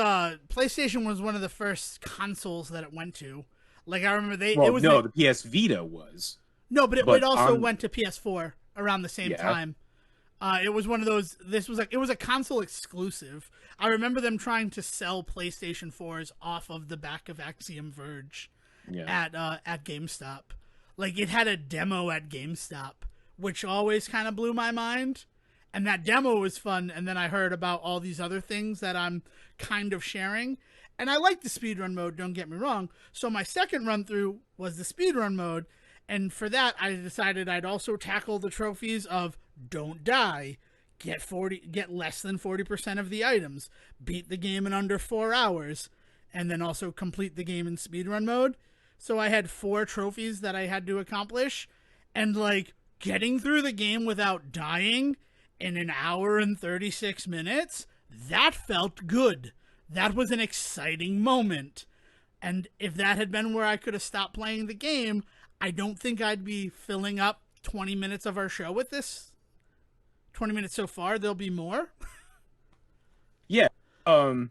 PlayStation was one of the first consoles that it went to. Like I remember it Well, was no, the PS Vita was, no, but it but also on went to PS4 around the same yeah, time. It was one of those. This was like it was a console exclusive. I remember them trying to sell PlayStation 4s off of the back of Axiom Verge yeah. at GameStop. Like it had a demo at GameStop, which always kind of blew my mind. And that demo was fun. And then I heard about all these other things that I'm kind of sharing. And I like the speedrun mode, don't get me wrong. So my second run through was the speedrun mode. And for that, I decided I'd also tackle the trophies of don't die, get less than 40% of the items, beat the game in under 4 hours, and then also complete the game in speedrun mode. So I had 4 trophies that I had to accomplish, and like getting through the game without dying in an hour and 36 minutes, that felt good. That was an exciting moment. And if that had been where I could have stopped playing the game, I don't think I'd be filling up 20 minutes of our show with this. 20 minutes so far, there'll be more. Yeah. All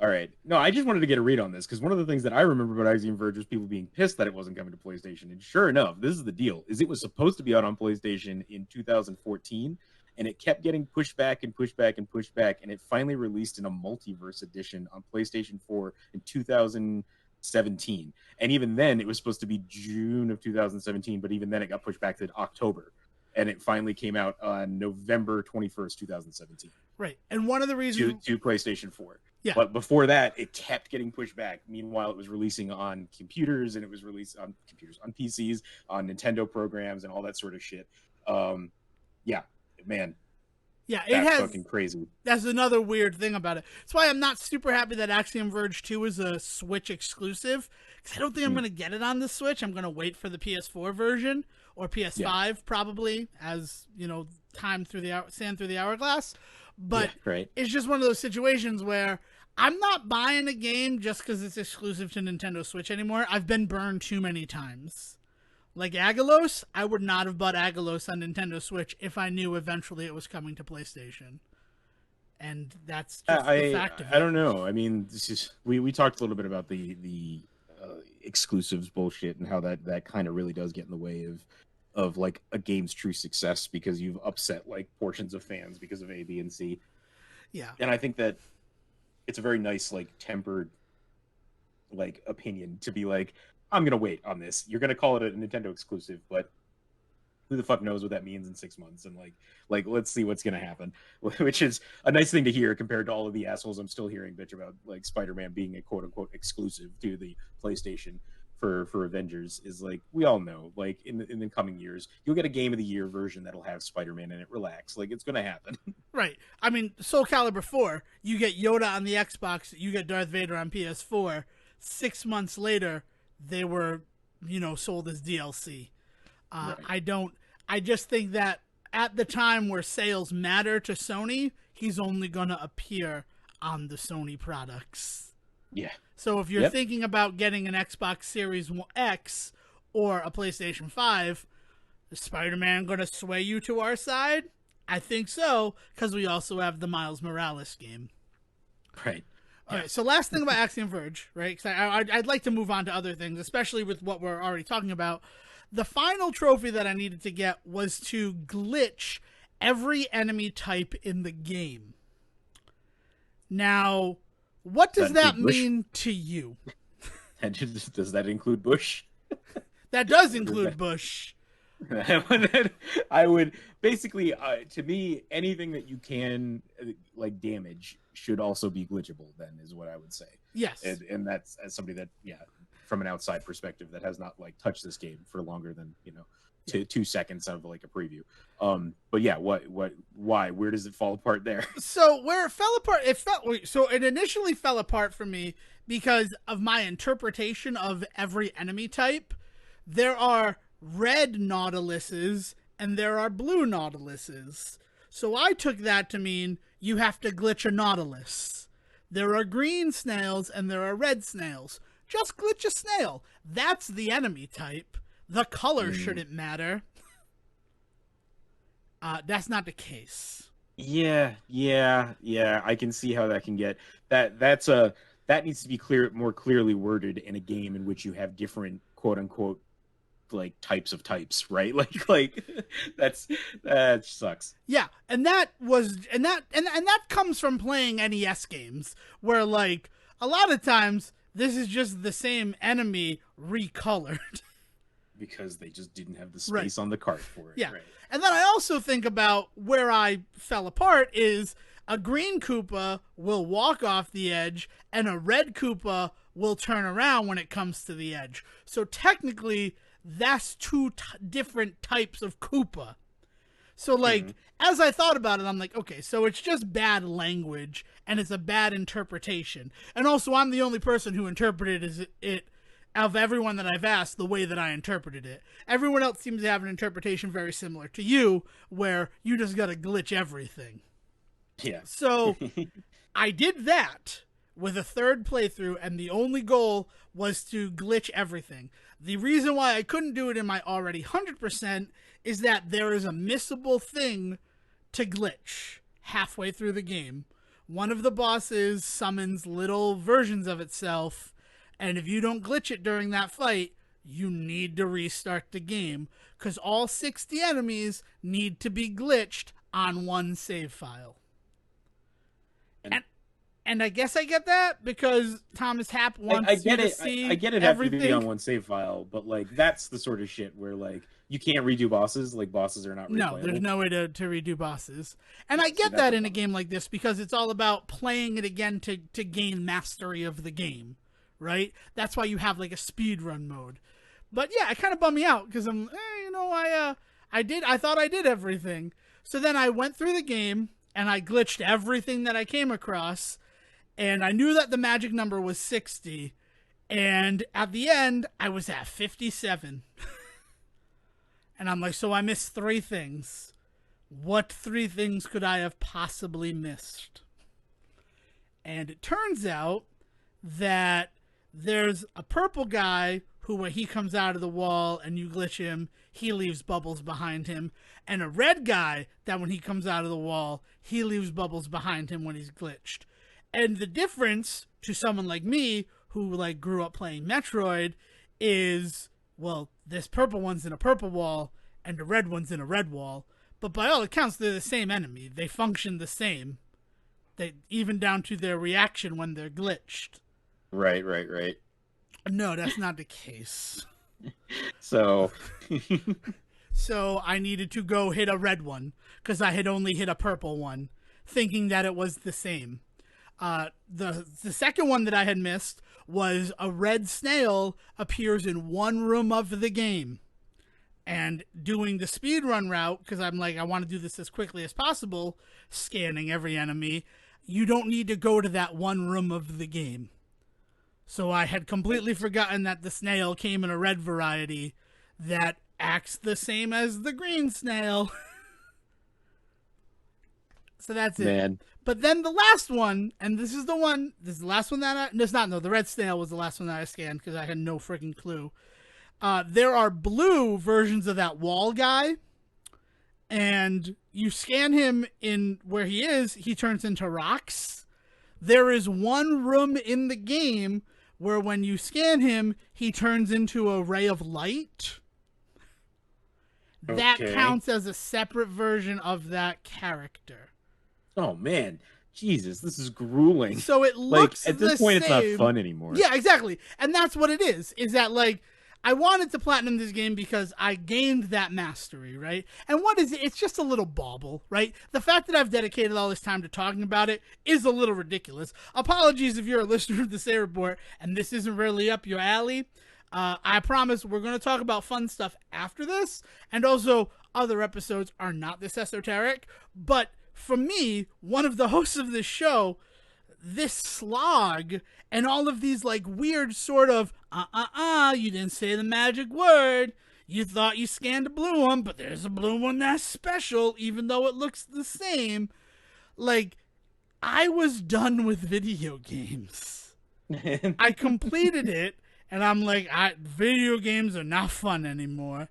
right. No, I just wanted to get a read on this because one of the things that I remember about Axiom Verge was people being pissed that it wasn't coming to PlayStation. And sure enough, this is the deal: is it was supposed to be out on PlayStation in 2014, and it kept getting pushed back and pushed back and pushed back, and it finally released in a multiverse edition on PlayStation 4 in 2017. And even then, it was supposed to be June of 2017, but even then, it got pushed back to October, and it finally came out on November 21st, 2017. Right. And one of the reasons To PlayStation 4. Yeah. But before that, it kept getting pushed back. Meanwhile, it was releasing on computers, and it was released on computers, on PCs, on Nintendo programs, and all that sort of shit. Yeah, man. Yeah, that's fucking crazy. That's another weird thing about it. That's why I'm not super happy that Axiom Verge 2 is a Switch exclusive. Because I don't think I'm going to get it on the Switch. I'm going to wait for the PS4 version or PS5 probably, as you know, sand through the hourglass. But it's just one of those situations where I'm not buying a game just because it's exclusive to Nintendo Switch anymore. I've been burned too many times. Like Agalos, I would not have bought Agalos on Nintendo Switch if I knew eventually it was coming to PlayStation. And that's just the fact of it. I don't know. I mean, this is we talked a little bit about the exclusives bullshit and how that kind of really does get in the way of like a game's true success because you've upset like portions of fans because of A, B, and C. Yeah. And I think that it's a very nice, like, tempered, like, opinion to be like, I'm gonna wait on this. You're gonna call it a Nintendo exclusive, but who the fuck knows what that means in 6 months? And like let's see what's gonna happen. Which is a nice thing to hear compared to all of the assholes I'm still hearing bitch about like Spider-Man being a quote unquote exclusive to the PlayStation for Avengers. Is like, we all know, like in the coming years, you'll get a Game of the Year version that'll have Spider-Man in it. Relax, like it's gonna happen. Right. I mean, Soul Calibur 4, you get Yoda on the Xbox, you get Darth Vader on PS4. 6 months later, they were, sold as DLC. Right. I just think that at the time where sales matter to Sony, he's only gonna appear on the Sony products. Yeah. So if you're thinking about getting an Xbox Series X or a PlayStation 5, is Spider-Man going to sway you to our side? I think so, because we also have the Miles Morales game. Right. All right, so last thing about Axiom Verge, right? Because I'd like to move on to other things, especially with what we're already talking about. The final trophy that I needed to get was to glitch every enemy type in the game. Now, what does that mean to you? Does that include Bush? That does include Bush. I would basically, to me, anything that you can like damage should also be glitchable. Then is what I would say. Yes, and that's as somebody that from an outside perspective that has not like touched this game for longer than 2 seconds of like a preview. But yeah, why, where does it fall apart there? So where it fell apart, it initially fell apart for me because of my interpretation of every enemy type. There are red Nautiluses and there are blue Nautiluses. So I took that to mean you have to glitch a Nautilus. There are green snails and there are red snails. Just glitch a snail. That's the enemy type. The color shouldn't matter. That's not the case. Yeah. I can see how that can get that needs to be more clearly worded in a game in which you have different quote unquote like types of types, right? Like that sucks. Yeah, and that comes from playing NES games where like a lot of times this is just the same enemy recolored. Because they just didn't have the space on the cart for it. Yeah. Right. And then I also think about where I fell apart is a green Koopa will walk off the edge and a red Koopa will turn around when it comes to the edge. So technically, that's two different types of Koopa. So, like, as I thought about it, I'm like, okay, so it's just bad language and it's a bad interpretation. And also, I'm the only person who interpreted it of everyone that I've asked the way that I interpreted it. Everyone else seems to have an interpretation very similar to you, where you just gotta glitch everything. Yeah. So I did that with a third playthrough, and the only goal was to glitch everything. The reason why I couldn't do it in my already 100% is that there is a missable thing to glitch halfway through the game. One of the bosses summons little versions of itself, and if you don't glitch it during that fight, you need to restart the game, because all 60 enemies need to be glitched on one save file. And I guess I get that, because Thomas Happ wants you to see I get it everything. Have to be on one save file, but like that's the sort of shit where like you can't redo bosses. Like bosses are not replayable. No, there's no way to redo bosses. And I get that in a game like this, because it's all about playing it again to gain mastery of the game. Right? That's why you have like a speedrun mode. But yeah, it kind of bummed me out because I'm, I thought I did everything. So then I went through the game and I glitched everything that I came across, and I knew that the magic number was 60, and at the end I was at 57. And I'm like, so I missed 3 things. What 3 things could I have possibly missed? And it turns out that there's a purple guy who, when he comes out of the wall and you glitch him, he leaves bubbles behind him. And a red guy that when he comes out of the wall, he leaves bubbles behind him when he's glitched. And the difference to someone like me, who like grew up playing Metroid, is, well, this purple one's in a purple wall and the red one's in a red wall. But by all accounts, they're the same enemy. They function the same. They even down to their reaction when they're glitched. Right. No, that's not the case. So I needed to go hit a red one because I had only hit a purple one, thinking that it was the same. The second one that I had missed was a red snail appears in one room of the game. And doing the speedrun route, because I'm like, I want to do this as quickly as possible, scanning every enemy, you don't need to go to that one room of the game. So I had completely forgotten that the snail came in a red variety that acts the same as the green snail. So that's it. Man. But then the last one, and this is the last one that the red snail was the last one that I scanned because I had no freaking clue. There are blue versions of that wall guy, and you scan him in where he is, he turns into rocks. There is one room in the game where when you scan him, he turns into a ray of light. Okay. That counts as a separate version of that character. Oh, man. Jesus, this is grueling. So it looks like, at this point, same. It's not fun anymore. Yeah, exactly. And that's what it is that, like, I wanted to platinum this game because I gained that mastery, right? And what is it? It's just a little bauble, right? The fact that I've dedicated all this time to talking about it is a little ridiculous. Apologies if you're a listener of the Say Report and this isn't really up your alley. I promise we're going to talk about fun stuff after this, and also other episodes are not this esoteric. But for me, one of the hosts of this show, this slog and all of these like weird sort of you didn't say the magic word, you thought you scanned a blue one, but there's a blue one that's special even though it looks the same. Like, I was done with video games. I completed it and I'm like, video games are not fun anymore.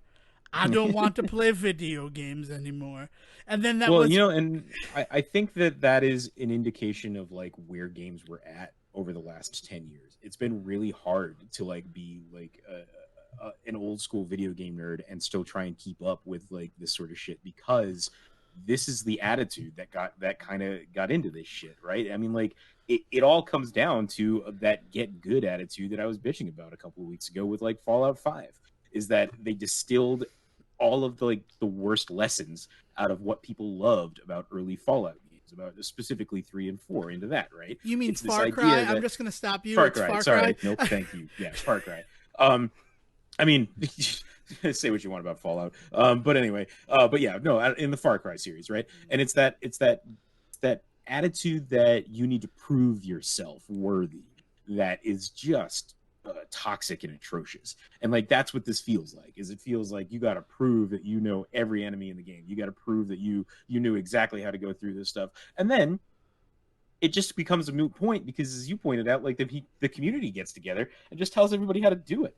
I don't want to play video games anymore. And then that Well, was and I think that that is an indication of like where games were at over the last 10 years. It's been really hard to like be like an old school video game nerd and still try and keep up with like this sort of shit, because this is the attitude that kind of got into this shit, right? I mean, like it all comes down to that get good attitude that I was bitching about a couple of weeks ago with like Fallout 5, is that they distilled all of the like the worst lessons out of what people loved about early Fallout games, about specifically 3 and 4, into that, right? you mean It's this Far Cry? idea that I'm just gonna stop you. Far It's Cry. Far Sorry, Cry. nope, thank you. Yeah, Far Cry. I mean, say what you want about Fallout, but anyway, but yeah, no, in the Far Cry series, right? And it's that attitude that you need to prove yourself worthy that is just toxic and atrocious. And like that's what this feels like. Is it feels like you got to prove that you know every enemy in the game. You got to prove that you knew exactly how to go through this stuff, and then it just becomes a moot point because, as you pointed out, like the community gets together and just tells everybody how to do it.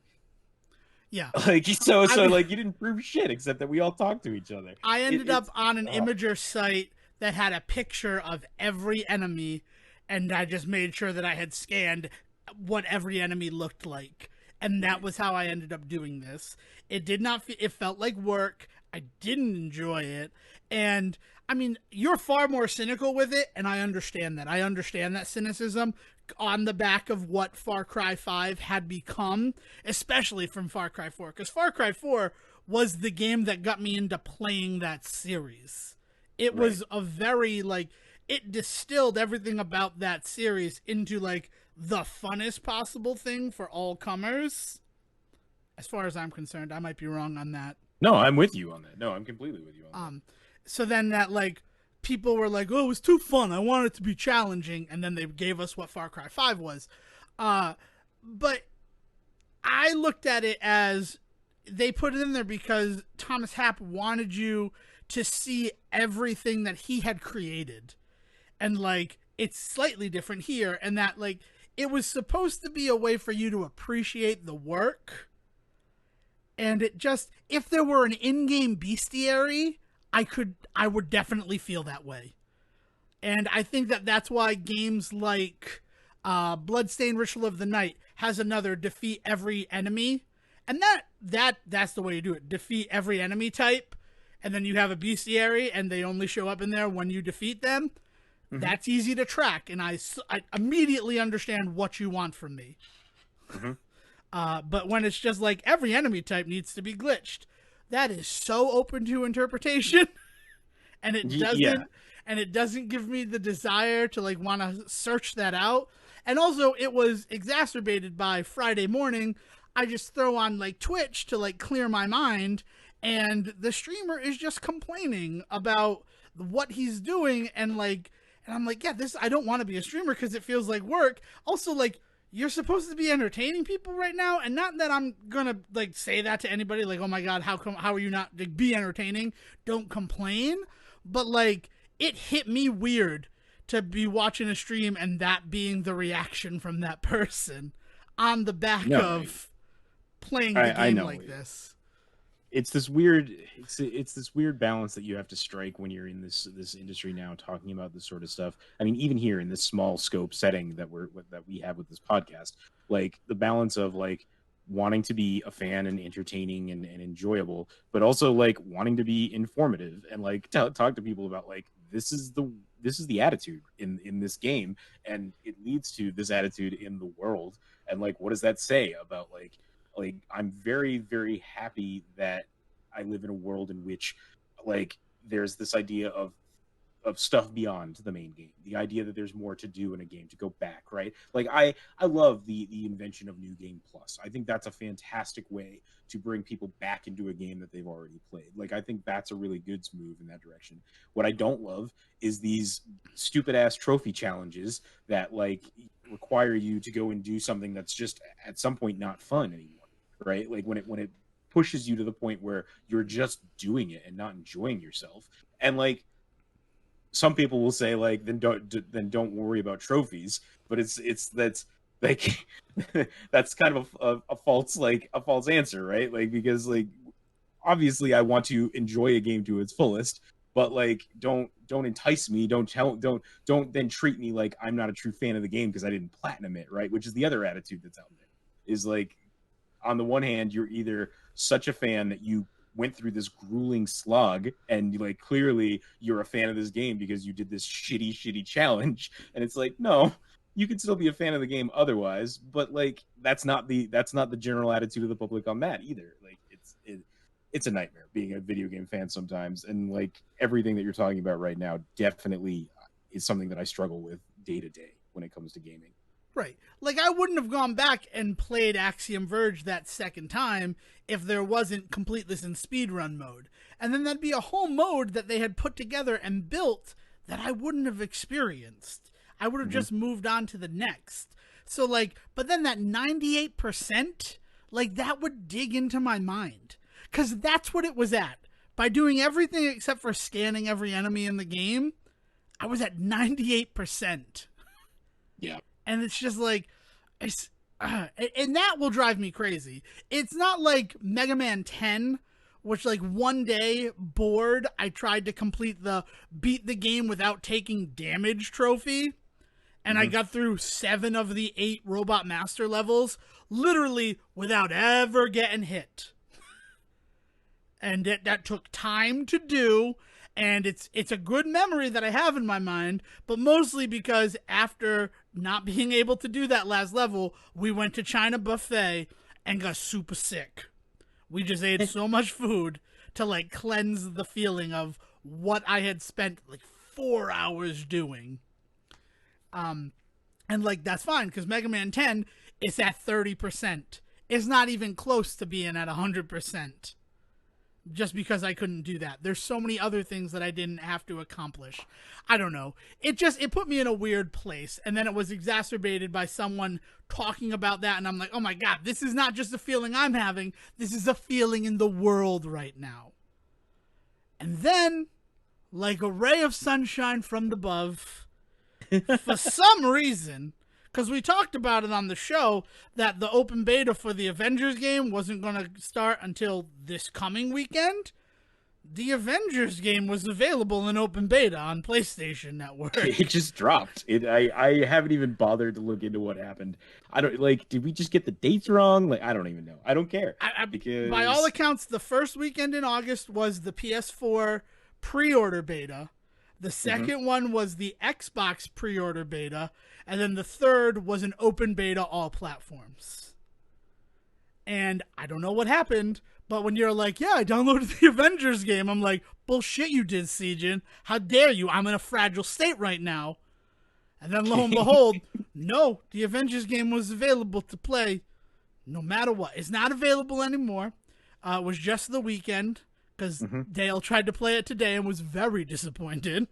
Yeah. Like so I mean, like you didn't prove shit except that we all talk to each other. I ended up on an oh. Imager site that had a picture of every enemy, and I just made sure that I had scanned what every enemy looked like. And that was how I ended up doing this. It did not it felt like work. I didn't enjoy it. And I mean, you're far more cynical with it, and I understand that. I understand that cynicism on the back of what Far Cry 5 had become, especially from Far Cry 4, because Far Cry 4 was the game that got me into playing that series. It was a very, like, it distilled everything about that series into, like, the funnest possible thing for all comers. As far as I'm concerned, I might be wrong on that. No, I'm with you on that. No, I'm completely with you on that. So then that, like, people were like, oh, it was too fun. I want it to be challenging. And then they gave us what Far Cry 5 was. But I looked at it as they put it in there because Thomas Happ wanted you to see everything that he had created. And, like, it's slightly different here. And that, like, it was supposed to be a way for you to appreciate the work. And it just, if there were an in-game bestiary, I would definitely feel that way. And I think that that's why games like Bloodstained Ritual of the Night has another defeat every enemy. And that's the way you do it. Defeat every enemy type, and then you have a bestiary, and they only show up in there when you defeat them. Mm-hmm. That's easy to track, and I immediately understand what you want from me. Mm-hmm. But when it's just like every enemy type needs to be glitched, that is so open to interpretation, and it doesn't give me the desire to like want to search that out. And also, it was exacerbated by Friday morning. I just throw on like Twitch to like clear my mind, and the streamer is just complaining about what he's doing, and I'm like, yeah, I don't want to be a streamer because it feels like work. Also, like, you're supposed to be entertaining people right now, and not that I'm gonna like say that to anybody, like, oh my god, how are you not, like, be entertaining? Don't complain. But like, it hit me weird to be watching a stream and that being the reaction from that person on the back of playing the game like this. It's this weird it's this weird balance that you have to strike when you're in this industry now, talking about this sort of stuff. I mean, even here in this small scope setting that we have with this podcast, like the balance of like wanting to be a fan and entertaining and enjoyable, but also like wanting to be informative and like talk to people about like this is the attitude in this game, and it leads to this attitude in the world. And like, what does that say about like I'm very, very happy that I live in a world in which like there's this idea of stuff beyond the main game, the idea that there's more to do in a game, to go back, right? Like I love the invention of New Game Plus. I think that's a fantastic way to bring people back into a game that they've already played. Like, I think that's a really good move in that direction. What I don't love is these stupid ass trophy challenges that like require you to go and do something that's just at some point not fun anymore, right? Like when it pushes you to the point where you're just doing it and not enjoying yourself. And like, some people will say like, then don't worry about trophies, but that's like that's kind of a false answer, right? Like, because like obviously I want to enjoy a game to its fullest, but like don't entice me, don't then treat me like I'm not a true fan of the game because I didn't platinum it, right? Which is the other attitude that's out there. Is like, on the one hand, you're either such a fan that you went through this grueling slog and like clearly you're a fan of this game because you did this shitty challenge, and it's like, no, you can still be a fan of the game otherwise, but like that's not the general attitude of the public on that either. Like it's a nightmare being a video game fan sometimes, and like everything that you're talking about right now definitely is something that I struggle with day to day when it comes to gaming. Right. Like, I wouldn't have gone back and played Axiom Verge that second time if there wasn't complete this in speedrun mode. And then that'd be a whole mode that they had put together and built that I wouldn't have experienced. I would have just moved on to the next. So, like, but then that 98%, like, that would dig into my mind. Because that's what it was at. By doing everything except for scanning every enemy in the game, I was at 98%. Yeah. And it's just like, and that will drive me crazy. It's not like Mega Man 10, which like one day, bored, I tried to complete the beat the game without taking damage trophy. And I got through 7 of the 8 Robot Master levels, literally without ever getting hit. And that took time to do. And it's a good memory that I have in my mind, but mostly because after not being able to do that last level, we went to China Buffet and got super sick. We just ate so much food to like cleanse the feeling of what I had spent like 4 hours doing. And like that's fine because Mega Man 10 is at 30%. It's not even close to being at 100%. Just because I couldn't do that. There's so many other things that I didn't have to accomplish. I don't know. It put me in a weird place. And then it was exacerbated by someone talking about that. And I'm like, oh my God, this is not just a feeling I'm having. This is a feeling in the world right now. And then, like a ray of sunshine from above, for some reason, because we talked about it on the show that the open beta for the Avengers game wasn't going to start until this coming weekend. The Avengers game was available in open beta on PlayStation Network. It just dropped. I haven't even bothered to look into what happened. I don't like. Did we just get the dates wrong? Like I don't even know. I don't care. Because by all accounts, the first weekend in August was the PS4 pre-order beta. The second one was the Xbox pre-order beta. And then the third was an open beta all platforms. And I don't know what happened, but when you're like, yeah, I downloaded the Avengers game, I'm like, bullshit you did, Sejin. How dare you? I'm in a fragile state right now. And then lo and behold, no, the Avengers game was available to play no matter what. It's not available anymore. It was just the weekend because Dale tried to play it today and was very disappointed.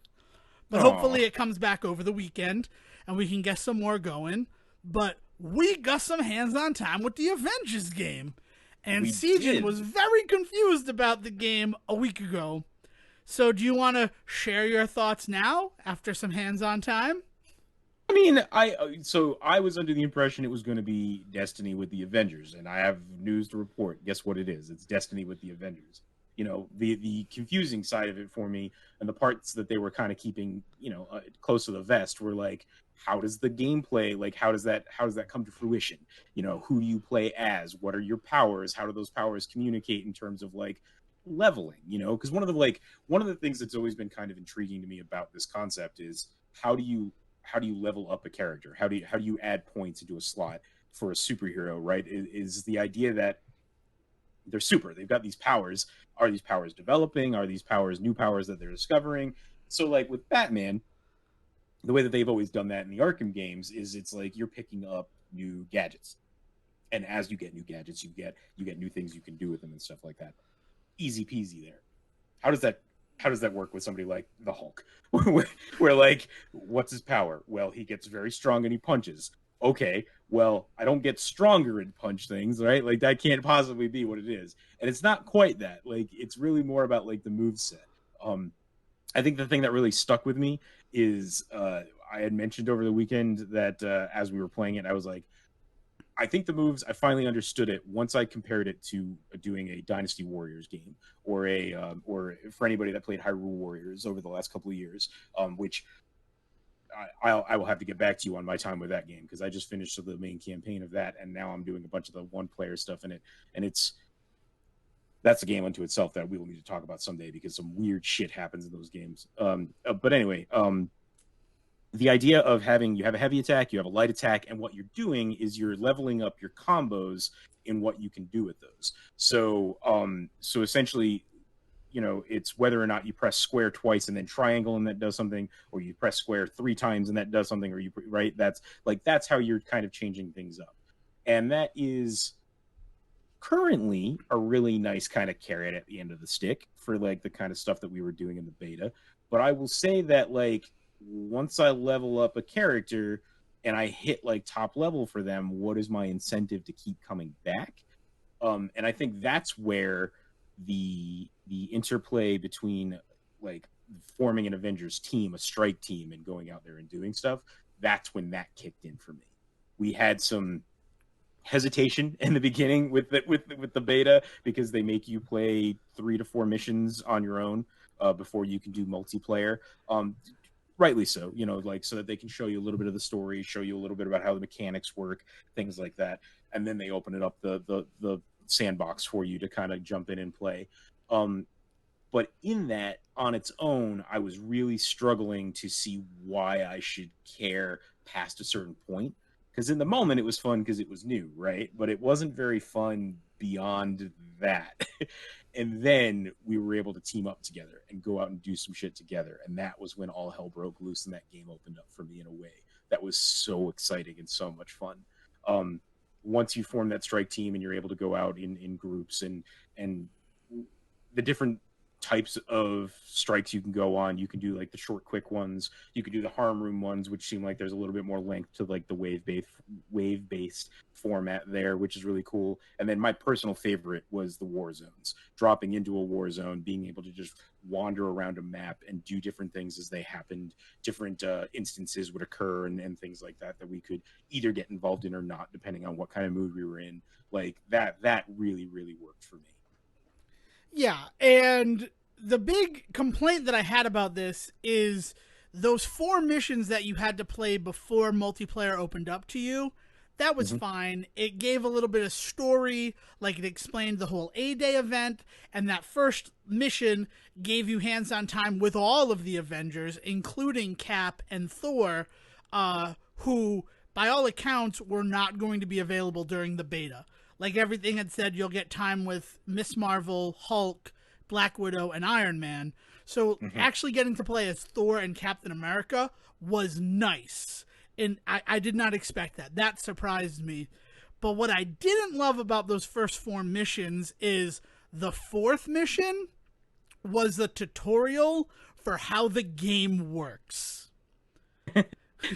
But hopefully it comes back over the weekend and we can get some more going. But we got some hands-on time with the Avengers game. And Sejin was very confused about the game a week ago. So do you want to share your thoughts now after some hands-on time? I mean, I was under the impression it was going to be Destiny with the Avengers, and I have news to report. Guess what it is? It's Destiny with the Avengers. You know, the confusing side of it for me, and the parts that they were kind of keeping, close to the vest, were like, how does the gameplay, like, how does that come to fruition? You know, who do you play as? What are your powers? How do those powers communicate in terms of like leveling? You know, because one of the things that's always been kind of intriguing to me about this concept is how do you level up a character? How do you add points into a slot for a superhero? Right? Is the idea that they're super. They've got these powers. Are these powers developing? Are these powers new powers that they're discovering? So like with Batman, the way that they've always done that in the Arkham games is it's like you're picking up new gadgets. And as you get new gadgets, you get new things you can do with them and stuff like that. Easy peasy there. How does that work with somebody like the Hulk? Where like, what's his power? Well, he gets very strong and he punches. Okay, well, I don't get stronger and punch things, right? Like that can't possibly be what it is. And it's not quite that. Like it's really more about like the moveset. I think the thing that really stuck with me is I had mentioned over the weekend that as we were playing it, I was like, I think the moves, I finally understood it once I compared it to doing a Dynasty Warriors game, or for anybody that played Hyrule Warriors over the last couple of years, which I will have to get back to you on my time with that game, because I just finished the main campaign of that, and now I'm doing a bunch of the one player stuff in it, and that's a game unto itself that we will need to talk about someday, because some weird shit happens in those games. But anyway, the idea of you have a heavy attack, you have a light attack, and what you're doing is you're leveling up your combos in what you can do with those. So essentially, it's whether or not you press square twice and then triangle and that does something, or you press square 3 times and that does something, or right. That's how you're kind of changing things up, and that is currently a really nice kind of carrot at the end of the stick for like the kind of stuff that we were doing in the beta. But I will say that like once I level up a character and I hit like top level for them, what is my incentive to keep coming back? And I think that's where the interplay between like forming an Avengers team, a strike team, and going out there and doing stuff, that's when that kicked in for me. We had some hesitation in the beginning with the beta, because they make you play 3 to 4 missions on your own before you can do multiplayer. Rightly so, like so that they can show you a little bit of the story, show you a little bit about how the mechanics work, things like that, and then they open it up the sandbox for you to kind of jump in and play. But in that, on its own, I was really struggling to see why I should care past a certain point. Because in the moment, it was fun because it was new, right? But it wasn't very fun beyond that. And then we were able to team up together and go out and do some shit together. And that was when all hell broke loose and that game opened up for me in a way that was so exciting and so much fun. Once you form that strike team and you're able to go out in groups, and the different types of strikes you can go on, you can do like the short quick ones, you can do the harm room ones, which seem like there's a little bit more length to like the wave based format there, which is really cool. And then my personal favorite was the war zones, dropping into a war zone, being able to just wander around a map and do different things as they happened. Different instances would occur, and things like that we could either get involved in or not, depending on what kind of mood we were in. Like that really worked for me. Yeah, and the big complaint that I had about this is those 4 missions that you had to play before multiplayer opened up to you. That was fine. It gave a little bit of story, like it explained the whole A-Day event, and that first mission gave you hands-on time with all of the Avengers, including Cap and Thor, who, by all accounts, were not going to be available during the beta. Like everything had said, you'll get time with Miss Marvel, Hulk, Black Widow, and Iron Man. So actually getting to play as Thor and Captain America was nice. And I did not expect that. That surprised me. But what I didn't love about those first 4 missions is the 4th mission was the tutorial for how the game works.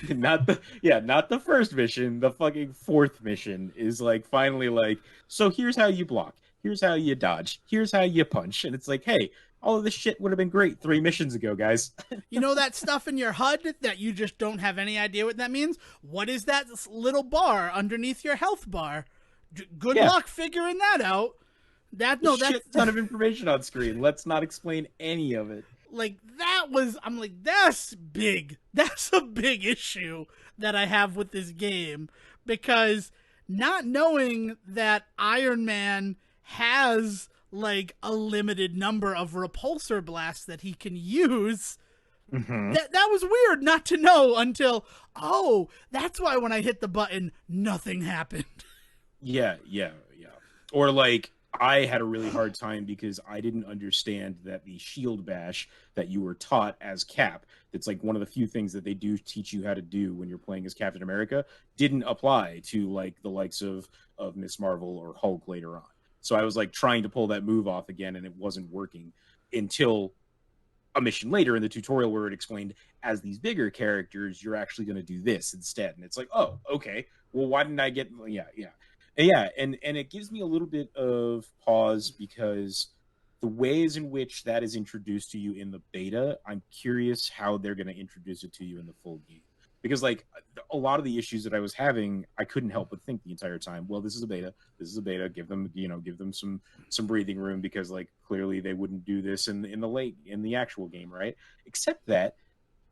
Not the first mission. The fucking 4th mission is like finally like, so here's how you block, here's how you dodge, here's how you punch, and it's like, hey, all of this shit would have been great 3 missions ago, guys. You know that stuff in your HUD that you just don't have any idea what that means? What is that little bar underneath your health bar? Good luck figuring that out. That's shit ton of information on screen. Let's not explain any of it. Like I'm like, that's big. That's a big issue that I have with this game, because not knowing that Iron Man has like a limited number of repulsor blasts that he can use, that was weird not to know until, that's why when I hit the button, nothing happened. Yeah. Or like, I had a really hard time because I didn't understand that the shield bash that you were taught as Cap, that's like one of the few things that they do teach you how to do when you're playing as Captain America, didn't apply to like the likes of Miss Marvel or Hulk later on. So I was like trying to pull that move off again, and it wasn't working until a mission later in the tutorial where it explained, as these bigger characters, you're actually going to do this instead. And it's like, oh, okay. Well, why didn't I get... Yeah, and it gives me a little bit of pause, because the ways in which that is introduced to you in the beta, I'm curious how they're going to introduce it to you in the full game. because like a lot of the issues that I was having, I couldn't help but think the entire time, well, this is a beta. This is a beta. Give them, give them some breathing room, because like clearly they wouldn't do this in the actual game, right? Except that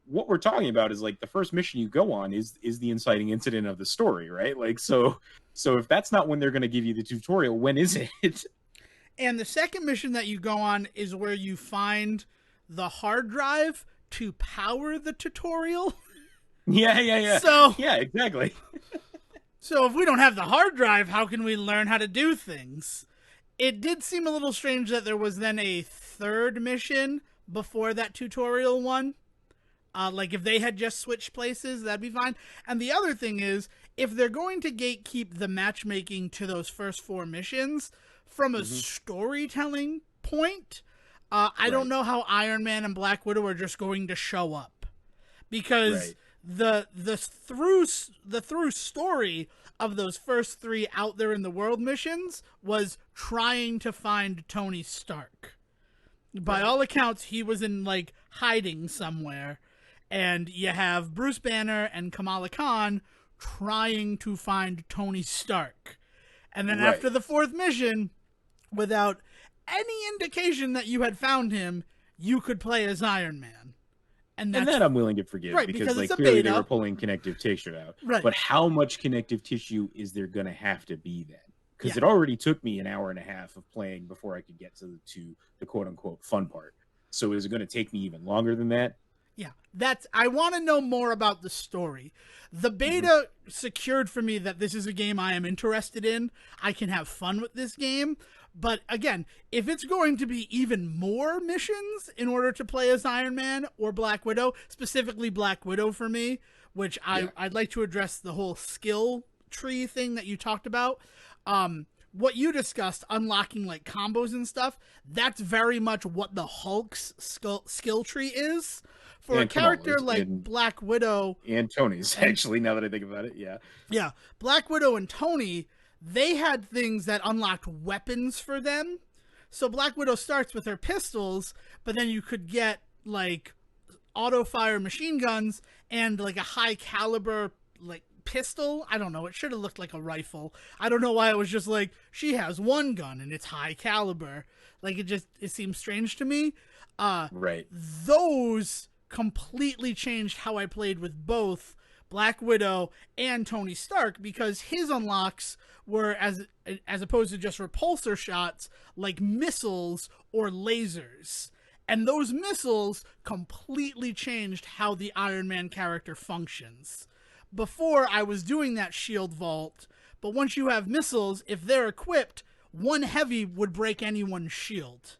what we're talking about is like the first mission you go on is the inciting incident of the story, right? Like so if that's not when they're going to give you the tutorial, when is it? And the second mission that you go on is where you find the hard drive to power the tutorial. Yeah. So yeah, exactly. So if we don't have the hard drive, how can we learn how to do things? It did seem a little strange that there was then a third mission before that tutorial one. Like if they had just switched places, that'd be fine. And the other thing is, if they're going to gatekeep the matchmaking to those first 4 missions from a storytelling point, I don't know how Iron Man and Black Widow are just going to show up, because the through story of those first 3 out there in the world missions was trying to find Tony Stark. By all accounts, he was in like hiding somewhere. And you have Bruce Banner and Kamala Khan trying to find Tony Stark. And then after the 4th mission, without any indication that you had found him, you could play as Iron Man. And that I'm willing to forgive, because like clearly they were pulling connective tissue out. Right. But how much connective tissue is there going to have to be then? Because it already took me an hour and a half of playing before I could get to the quote unquote fun part. So is it going to take me even longer than that? Yeah, I want to know more about the story. The beta secured for me that this is a game I am interested in. I can have fun with this game. But again, if it's going to be even more missions in order to play as Iron Man or Black Widow, specifically Black Widow for me, which I'd like to address the whole skill tree thing that you talked about. What you discussed, unlocking like combos and stuff, that's very much what the Hulk's skill tree is. For a character like Black Widow... And Tony's, actually, now that I think about it, Yeah, Black Widow and Tony, they had things that unlocked weapons for them. So Black Widow starts with her pistols, but then you could get, like, auto-fire machine guns and, like, a high-caliber, like, pistol. I don't know, it should have looked like a rifle. I don't know why it was just like, she has one gun and it's high-caliber. Like, it seems strange to me. Those completely changed how I played with both Black Widow and Tony Stark, because his unlocks were, as opposed to just repulsor shots, like missiles or lasers. And those missiles completely changed how the Iron Man character functions. Before, I was doing that shield vault, but once you have missiles, if they're equipped, one heavy would break anyone's shield.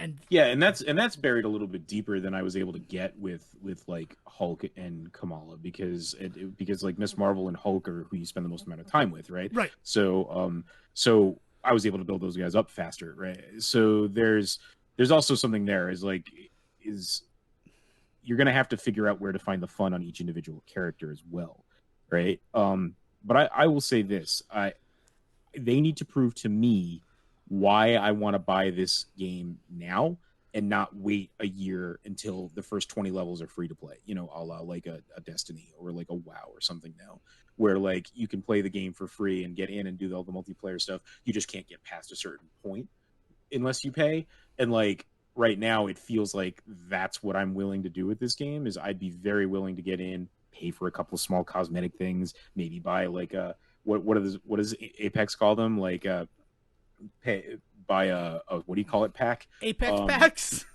And that's buried a little bit deeper than I was able to get with like Hulk and Kamala, because like Miss Marvel and Hulk are who you spend the most amount of time with, right? Right. So I was able to build those guys up faster, right? So there's also something there is you're gonna have to figure out where to find the fun on each individual character as well, right? But I will say this: they need to prove to me why I want to buy this game now and not wait a year until the first 20 levels are free to play, a la like a Destiny or like a WoW or something now, where like you can play the game for free and get in and do all the multiplayer stuff. You just can't get past a certain point unless you pay. And like right now, it feels like that's what I'm willing to do with this game. Is I'd be very willing to get in, pay for a couple of small cosmetic things, maybe buy like what does Apex call them, like buy a what do you call it, pack? Apex packs?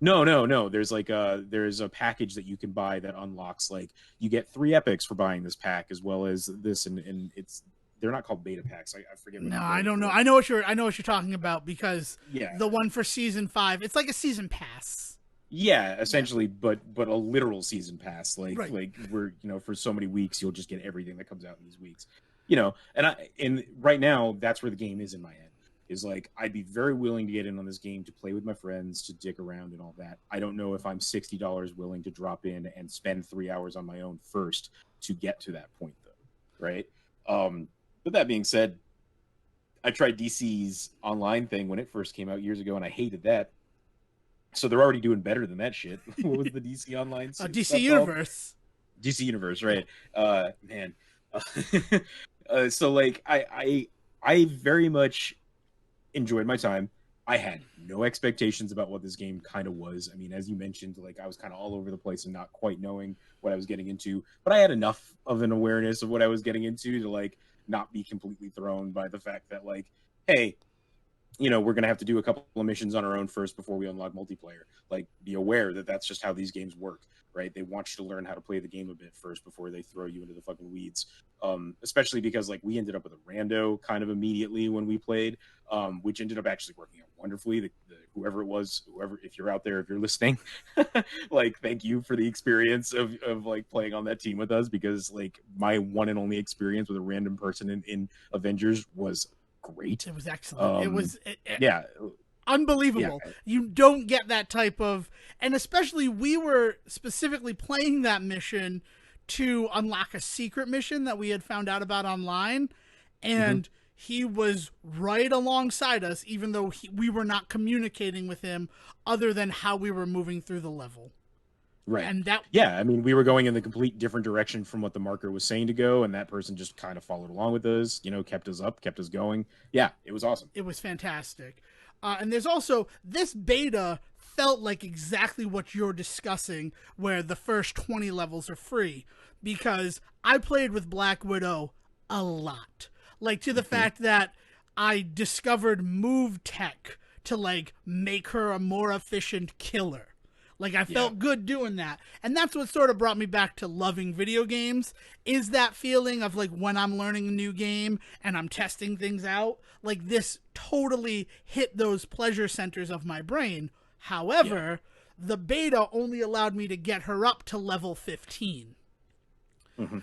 No. There's like there's a package that you can buy that unlocks, like you get 3 epics for buying this pack as well as this, and they're not called beta packs. I forget. No, I don't know. I know what you're talking about, because the one for season 5, it's like a season pass. Yeah, essentially, but a literal season pass. Like we're for so many weeks you'll just get everything that comes out in these weeks. And right now that's where the game is in my head. Is like I'd be very willing to get in on this game to play with my friends, to dick around and all that. I don't know if I'm $60 willing to drop in and spend 3 hours on my own first to get to that point, though, right? But that being said, I tried DC's online thing when it first came out years ago, and I hated that. So they're already doing better than that shit. What was the DC online? DC Universe. DC Universe, right? Man. So like I very much enjoyed my time. I had no expectations about what this game kind of was. I mean, as you mentioned, like I was kind of all over the place and not quite knowing what I was getting into, but I had enough of an awareness of what I was getting into to like not be completely thrown by the fact that like, hey, we're going to have to do a couple of missions on our own first before we unlock multiplayer. Like, be aware that that's just how these games work, right? They want you to learn how to play the game a bit first before they throw you into the fucking weeds. Especially because, like, we ended up with a rando kind of immediately when we played, which ended up actually working out wonderfully. Whoever it was, if you're out there, if you're listening, like, thank you for the experience of like playing on that team with us, because like my one and only experience with a random person in Avengers was great. It was excellent. It was yeah, unbelievable. Yeah. You don't get that type of, and especially we were specifically playing that mission to unlock a secret mission that we had found out about online, and he was right alongside us, even though we were not communicating with him other than how we were moving through the level. Right. And that, yeah, I mean, we were going in the complete different direction from what the marker was saying to go, and that person just kind of followed along with us, kept us up, kept us going. Yeah, it was awesome. It was fantastic. And there's also, this beta felt like exactly what you're discussing, where the first 20 levels are free, because I played with Black Widow a lot. Like, to the fact that I discovered move tech to, like, make her a more efficient killer. Like, I felt good doing that. And that's what sort of brought me back to loving video games, is that feeling of, like, when I'm learning a new game and I'm testing things out, like, this totally hit those pleasure centers of my brain. However, the beta only allowed me to get her up to level 15.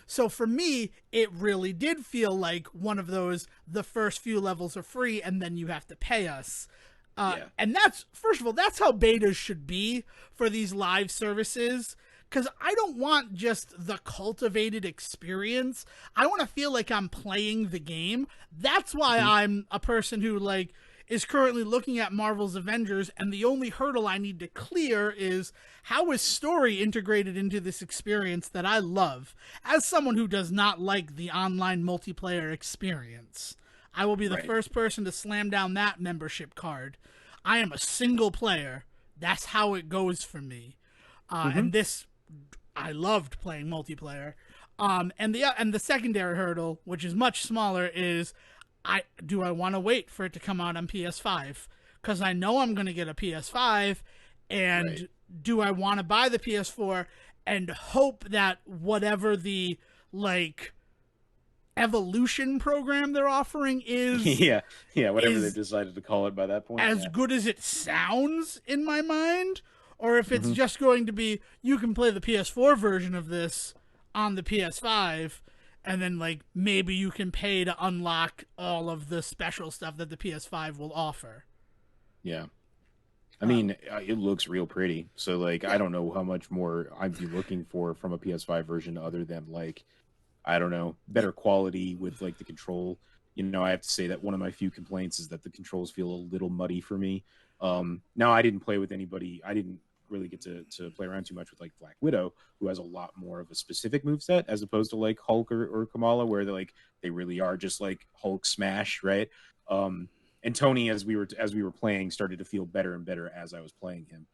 So for me, it really did feel like one of those, the first few levels are free and then you have to pay us. And that's, first of all, that's how betas should be for these live services, because I don't want just the cultivated experience. I want to feel like I'm playing the game. That's why I'm a person who, like, is currently looking at Marvel's Avengers, and the only hurdle I need to clear is, how is story integrated into this experience that I love, as someone who does not like the online multiplayer experience. I will be the first person to slam down that membership card. I am a single player. That's how it goes for me. And this, I loved playing multiplayer. And the secondary hurdle, which is much smaller, is do I want to wait for it to come out on PS5? Because I know I'm going to get a PS5, and do I want to buy the PS4 and hope that whatever the, like, evolution program they're offering is whatever they've decided to call it by that point, as good as it sounds in my mind, or if it's just going to be, you can play the PS4 version of this on the PS5, and then, like, maybe you can pay to unlock all of the special stuff that the PS5 will offer. I mean, it looks real pretty, so like I don't know how much more I'd be looking for from a PS5 version other than, like, I don't know, better quality with, like, the control. I have to say that one of my few complaints is that the controls feel a little muddy for me. Now, I didn't play with anybody. I didn't really get to play around too much with, like, Black Widow, who has a lot more of a specific moveset as opposed to, like, Hulk or Kamala, where they really are just, like, Hulk smash, right? And Tony, as we were playing, started to feel better and better as I was playing him.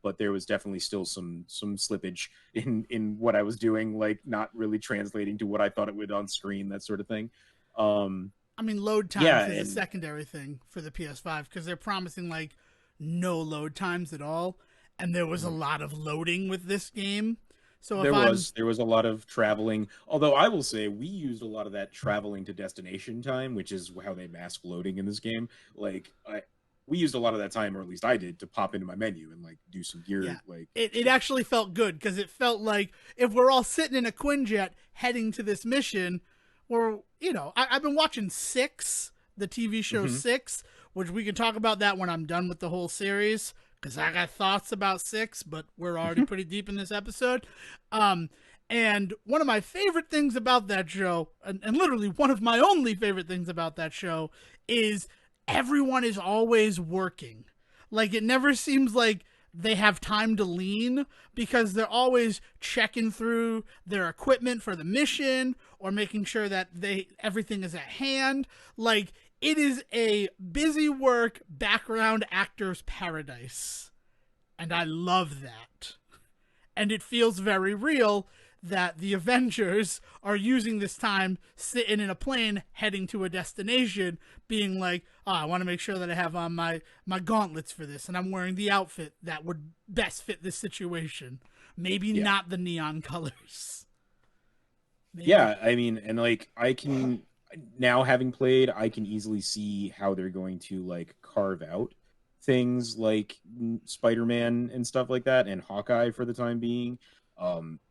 But there was definitely still some slippage in what I was doing, like not really translating to what I thought it would on screen, that sort of thing. I mean, load times is a secondary thing for the PS5, because they're promising, like, no load times at all, and there was a lot of loading with this game. So there was a lot of traveling, although I will say we used a lot of that traveling to destination time, which is how they mask loading in this game. Like, we used a lot of that time, or at least I did, to pop into my menu and, like, do some gear. Like, it actually felt good, because it felt like if we're all sitting in a Quinjet heading to this mission, or, I've been watching Six, the TV show Six, which we can talk about that when I'm done with the whole series, because I got thoughts about Six, but we're already pretty deep in this episode. And one of my favorite things about that show, and literally one of my only favorite things about that show, is everyone is always working. Like, it never seems like they have time to lean because they're always checking through their equipment for the mission or making sure that everything is at hand. Like, it is a busy work background actor's paradise. And I love that. And it feels very real that the Avengers are using this time sitting in a plane heading to a destination being like, oh, I want to make sure that I have on my gauntlets for this and I'm wearing the outfit that would best fit this situation. Maybe not the neon colors. Maybe. Yeah, I mean, and like I can now having played, I can easily see how they're going to like carve out things like Spider-Man and stuff like that and Hawkeye for the time being.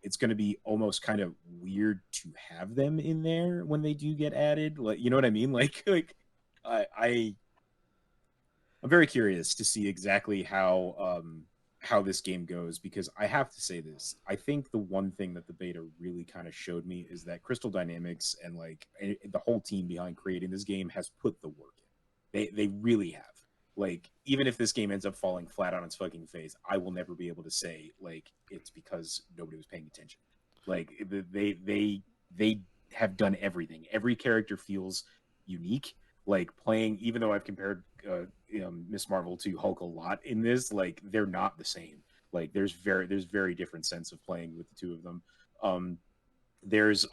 It's going to be almost kind of weird to have them in there when they do get added. Like, you know what I mean? I'm very curious to see exactly how this game goes, because I have to say this. I think the one thing that the beta really kind of showed me is that Crystal Dynamics and like the whole team behind creating this game has put the work in. They really have. Like, even if this game ends up falling flat on its fucking face, I will never be able to say like it's because nobody was paying attention. Like, they have done everything. Every character feels unique. Like, playing, even though I've compared Miss Marvel to Hulk a lot in this, like, they're not the same. Like, there's very different sense of playing with the two of them. There's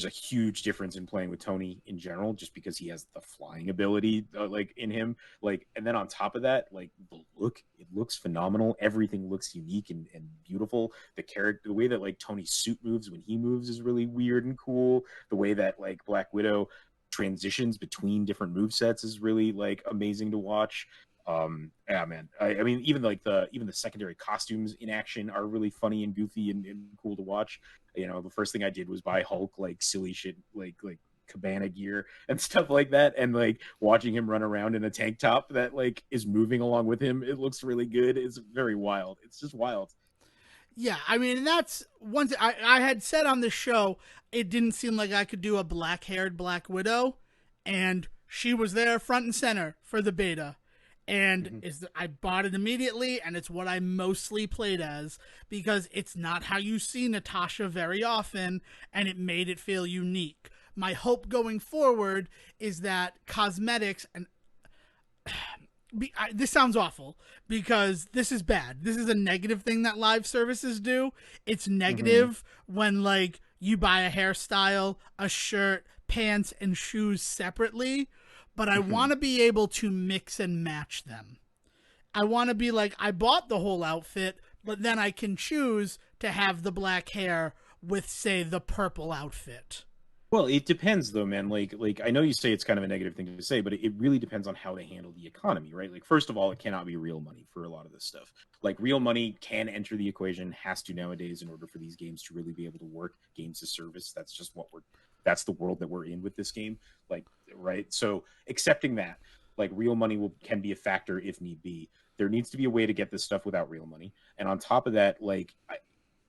a huge difference in playing with Tony in general, just because he has the flying ability, like, in him. Like, and then on top of that, like, it looks phenomenal. Everything looks unique and beautiful. The way that like Tony's suit moves when he moves is really weird and cool. The way that like Black Widow transitions between different movesets is really like amazing to watch. Yeah, man. I mean, even the secondary costumes in action are really funny and goofy and cool to watch. You know, the first thing I did was buy Hulk like silly shit, like cabana gear and stuff like that, and like watching him run around in a tank top that like is moving along with him, it looks really good. It's very wild. It's just wild. Yeah, I mean, that's one thing I had said on this show. It didn't seem like I could do a black-haired Black Widow, and she was there front and center for the beta. And I bought it immediately, and it's what I mostly played as, because it's not how you see Natasha very often, and it made it feel unique. My hope going forward is that cosmetics, and this sounds awful, because this is bad. This is a negative thing that live services do. It's negative when, like, you buy a hairstyle, a shirt, pants, and shoes separately, but I want to be able to mix and match them. I want to be like, I bought the whole outfit, but then I can choose to have the black hair with, say, the purple outfit. Well, it depends though, man. Like I know you say it's kind of a negative thing to say, but it really depends on how they handle the economy, right? Like, first of all, it cannot be real money for a lot of this stuff. Like, real money can enter the equation, has to nowadays, in order for these games to really be able to work. Games as service, that's just that's the world that we're in with this game. Like, right? So accepting that, like, real money can be a factor if need be. There needs to be a way to get this stuff without real money. And on top of that, like,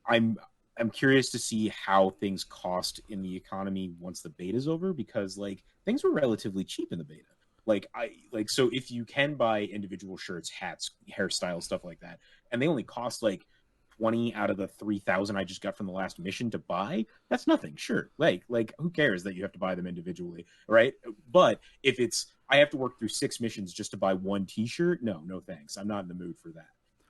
I'm curious to see how things cost in the economy once the beta's over, because like things were relatively cheap in the beta. So if you can buy individual shirts, hats, hairstyles, stuff like that, and they only cost like 20 out of the 3,000 I just got from the last mission to buy, that's nothing. Sure. Like who cares that you have to buy them individually, right? But if I have to work through 6 missions just to buy one t-shirt, no thanks. I'm not in the mood for that.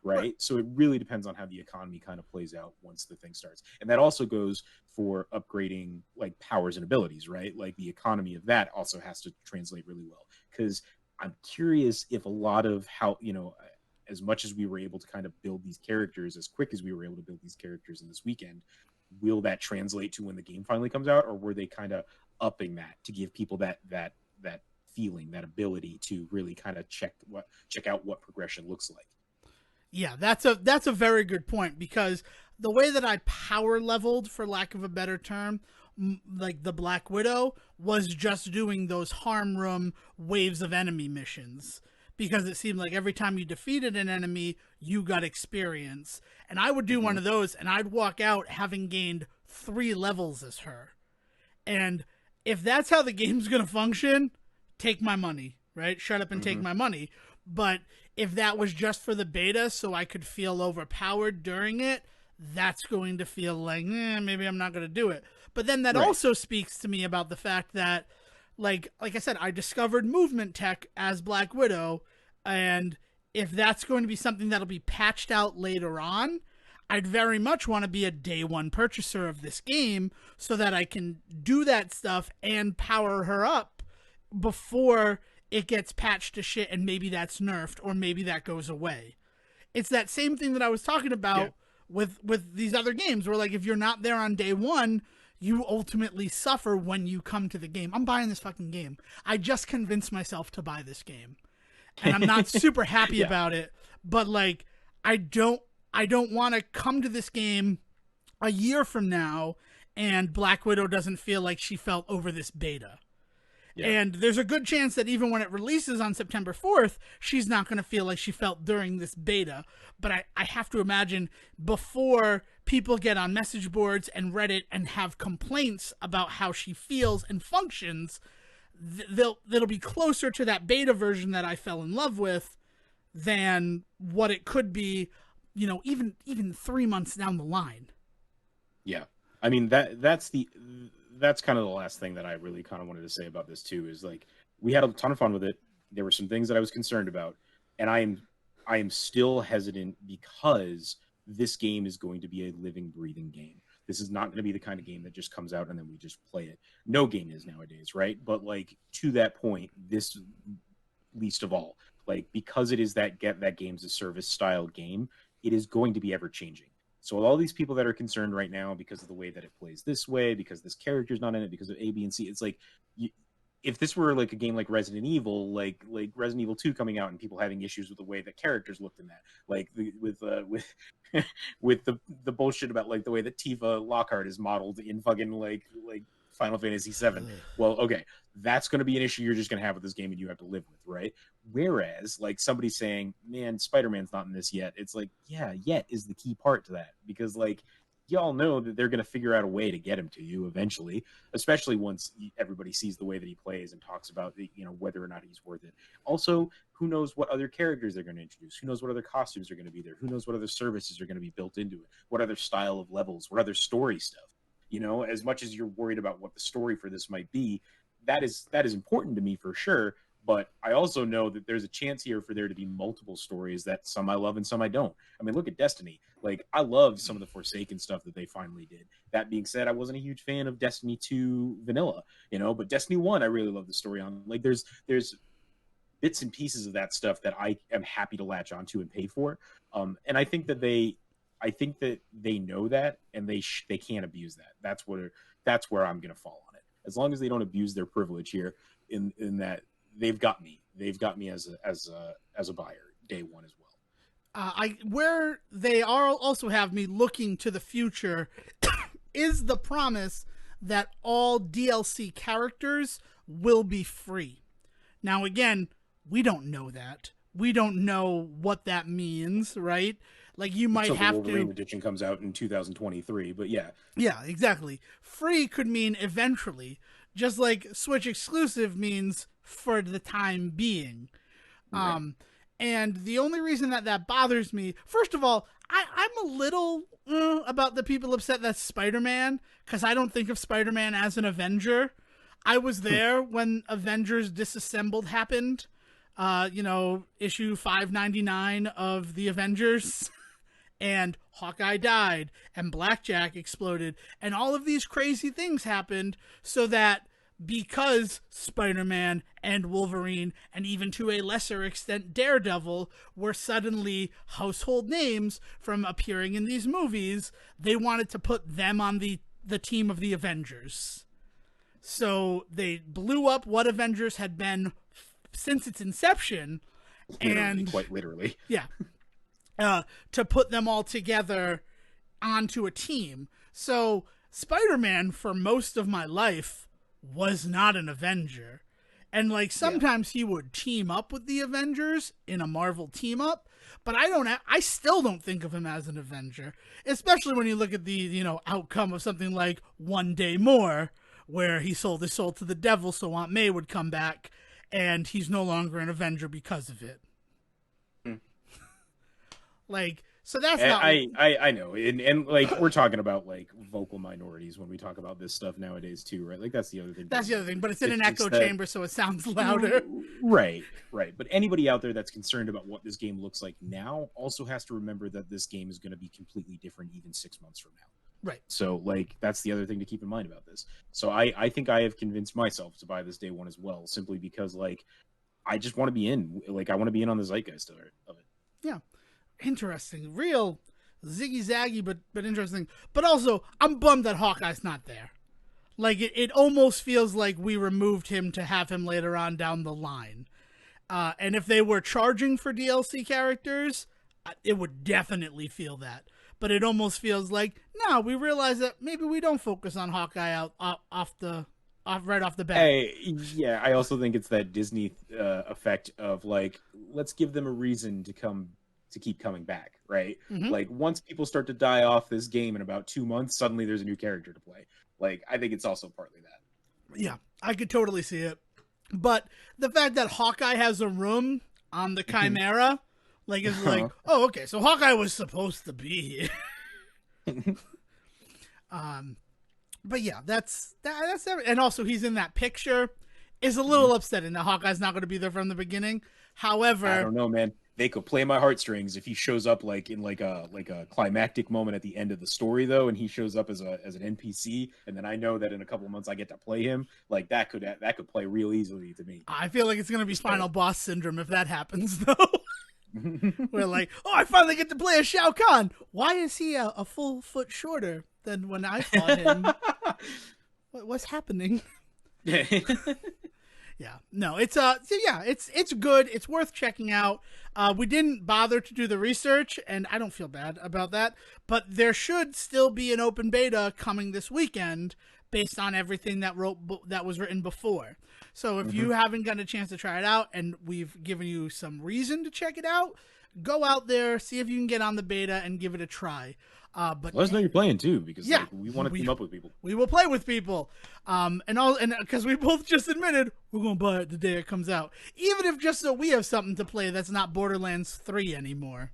Right. So it really depends on how the economy kind of plays out once the thing starts. And that also goes for upgrading like powers and abilities, right? Like, the economy of that also has to translate really well, because I'm curious if a lot of how, as much as we were able to kind of build these characters as quick as we were able to build these characters in this weekend, will that translate to when the game finally comes out? Or were they kind of upping that to give people that feeling, that ability to really kind of check out what progression looks like? Yeah, that's a very good point, because the way that I power leveled, for lack of a better term, like the Black Widow, was just doing those harm room waves of enemy missions, because it seemed like every time you defeated an enemy, you got experience. And I would do one of those, and I'd walk out having gained 3 levels as her. And if that's how the game's going to function, take my money, right? Shut up and take my money. But if that was just for the beta so I could feel overpowered during it, that's going to feel like, maybe I'm not going to do it. But then that also speaks to me about the fact that, like I said, I discovered movement tech as Black Widow, and if that's going to be something that'll be patched out later on, I'd very much want to be a day one purchaser of this game so that I can do that stuff and power her up before it gets patched to shit, and maybe that's nerfed or maybe that goes away. It's that same thing that I was talking about with these other games where, like, if you're not there on day one, you ultimately suffer when you come to the game. I'm buying this fucking game. I just convinced myself to buy this game. And I'm not super happy about it, but like I don't want to come to this game a year from now and Black Widow doesn't feel like she felt over this beta. Yeah. And there's a good chance that even when it releases on September 4th, she's not going to feel like she felt during this beta. But I have to imagine before people get on message boards and Reddit and have complaints about how she feels and functions, they'll be closer to that beta version that I fell in love with than what it could be, you know, even 3 months down the line. Yeah. I mean, that's kind of the last thing that I really kind of wanted to say about this too, is like, we had a ton of fun with it. There were some things that I was concerned about, and I am still hesitant because this game is going to be a living, breathing game. This is not going to be the kind of game that just comes out and then we just play it. No game is nowadays, right? But like, to that point, this least of all, like, because it is that games as service style game, it is going to be ever changing. So all these people that are concerned right now because of the way that it plays this way, because this character's not in it, because of A, B, and C, it's like, if this were like a game like Resident Evil, like Resident Evil 2 coming out and people having issues with the way that characters looked in that, like with the bullshit about like the way that Tifa Lockhart is modeled in fucking like Final Fantasy VII. Well, okay, that's going to be an issue you're just going to have with this game and you have to live with, right? Whereas, like, somebody saying, man, Spider-Man's not in this yet, it's like, yeah, yet is the key part to that. Because, like, y'all know that they're going to figure out a way to get him to you eventually, especially once everybody sees the way that he plays and talks about, you know, whether or not he's worth it. Also, who knows what other characters they're going to introduce? Who knows what other costumes are going to be there? Who knows what other services are going to be built into it? What other style of levels? What other story stuff? You know, as much as you're worried about what the story for this might be, that is important to me for sure. But I also know that there's a chance here for there to be multiple stories that some I love and some I don't. I mean, look at Destiny. Like, I love some of the Forsaken stuff that they finally did. That being said, I wasn't a huge fan of Destiny 2 vanilla, you know, but Destiny 1, I really love the story on. Like, there's bits and pieces of that stuff that I am happy to latch onto and pay for. And I think that they know that, and they can't abuse that. That's where I'm going to fall on it. As long as they don't abuse their privilege here in that. They've got me as a buyer day one as well. Where they also have me looking to the future is the promise that all DLC characters will be free. Now, again, we don't know that. We don't know what that means, right? Like, you might have to. The Wolverine edition comes out in 2023, but yeah. Yeah, exactly. Free could mean eventually, just like Switch exclusive means for the time being. Right. And the only reason that bothers me, first of all, I'm a little about the people upset that's Spider-Man, because I don't think of Spider-Man as an Avenger. I was there when Avengers Disassembled happened. Issue 599 of the Avengers. And Hawkeye died, and Blackjack exploded, and all of these crazy things happened so that because Spider-Man and Wolverine, and even to a lesser extent Daredevil, were suddenly household names from appearing in these movies, they wanted to put them on the team of the Avengers. So they blew up what Avengers had been since its inception. Quite literally. Yeah. To put them all together onto a team. So Spider-Man, for most of my life, was not an Avenger. And like, sometimes he would team up with the Avengers in a Marvel team up, but I still don't think of him as an Avenger, especially when you look at the, outcome of something like One Day More, where he sold his soul to the devil so Aunt May would come back, and he's no longer an Avenger because of it. Like, so that's not. I know, and like we're talking about like vocal minorities when we talk about this stuff nowadays too, right? Like that's the other thing. That's the other thing, but it's in an echo chamber, so it sounds louder. Right. But anybody out there that's concerned about what this game looks like now also has to remember that this game is going to be completely different even 6 months from now. Right. So like that's the other thing to keep in mind about this. So I think I have convinced myself to buy this day one as well, simply because like I just want to be in. Like I want to be in on the zeitgeist of it. Yeah. Interesting. Real ziggy zaggy, but interesting. But also, I'm bummed that Hawkeye's not there. Like, it almost feels like we removed him to have him later on down the line. And if they were charging for DLC characters, it would definitely feel that. But it almost feels like, no, we realize that maybe we don't focus on Hawkeye right off the bat. I also think it's that Disney effect of, like, let's give them a reason to keep coming back, right? Mm-hmm. Like, once people start to die off this game in about 2 months, suddenly there's a new character to play. Like, I think it's also partly that. Yeah, I could totally see it. But the fact that Hawkeye has a room on the Chimera, like, is like, oh, okay, so Hawkeye was supposed to be here. But yeah, that's and also he's in that picture. Is a little upsetting that Hawkeye's not going to be there from the beginning. However, I don't know, man. They could play my heartstrings if he shows up like in like a climactic moment at the end of the story though, and he shows up as an NPC, and then I know that in a couple of months I get to play him. Like that could play real easily to me. I feel like it's gonna be Final Boss syndrome if that happens though. We're like, oh, I finally get to play as Shao Kahn. Why is he a full foot shorter than when I fought him? What's happening? Yeah, no, it's good. It's worth checking out. We didn't bother to do the research, and I don't feel bad about that. But there should still be an open beta coming this weekend, based on everything that was written before. So if you haven't gotten a chance to try it out, and we've given you some reason to check it out, go out there, see if you can get on the beta, and give it a try. But let us know you're playing too, because like, we want to team up with people. We will play with people, and because we both just admitted we're gonna buy it the day it comes out, even if just so we have something to play that's not Borderlands 3 anymore.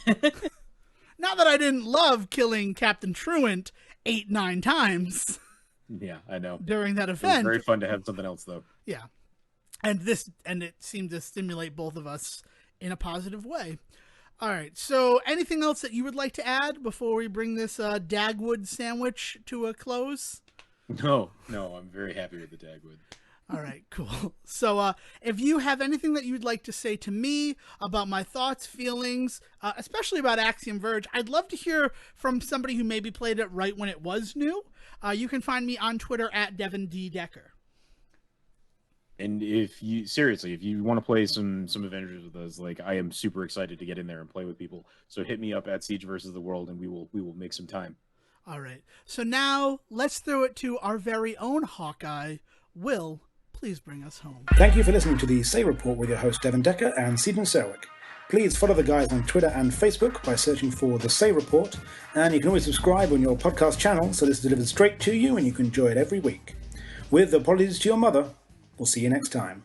Not that I didn't love killing Captain Truant 8-9 times. Yeah, I know. During that event, it was very fun to have something else though. Yeah, and it seemed to stimulate both of us in a positive way. All right, so anything else that you would like to add before we bring this Dagwood sandwich to a close? No, I'm very happy with the Dagwood. All right, cool. So if you have anything that you'd like to say to me about my thoughts, feelings, especially about Axiom Verge, I'd love to hear from somebody who maybe played it right when it was new. You can find me on Twitter at Devon D. Decker. And if you want to play some Avengers with us, like I am super excited to get in there and play with people. So hit me up at Siege versus the World, and we will make some time. All right. So now let's throw it to our very own Hawkeye. Will, please bring us home. Thank you for listening to the Say Report with your host Devon Decker and Stephen Selwick. Please follow the guys on Twitter and Facebook by searching for The Say Report, and you can always subscribe on your podcast channel so this is delivered straight to you and you can enjoy it every week. With apologies to your mother, we'll see you next time.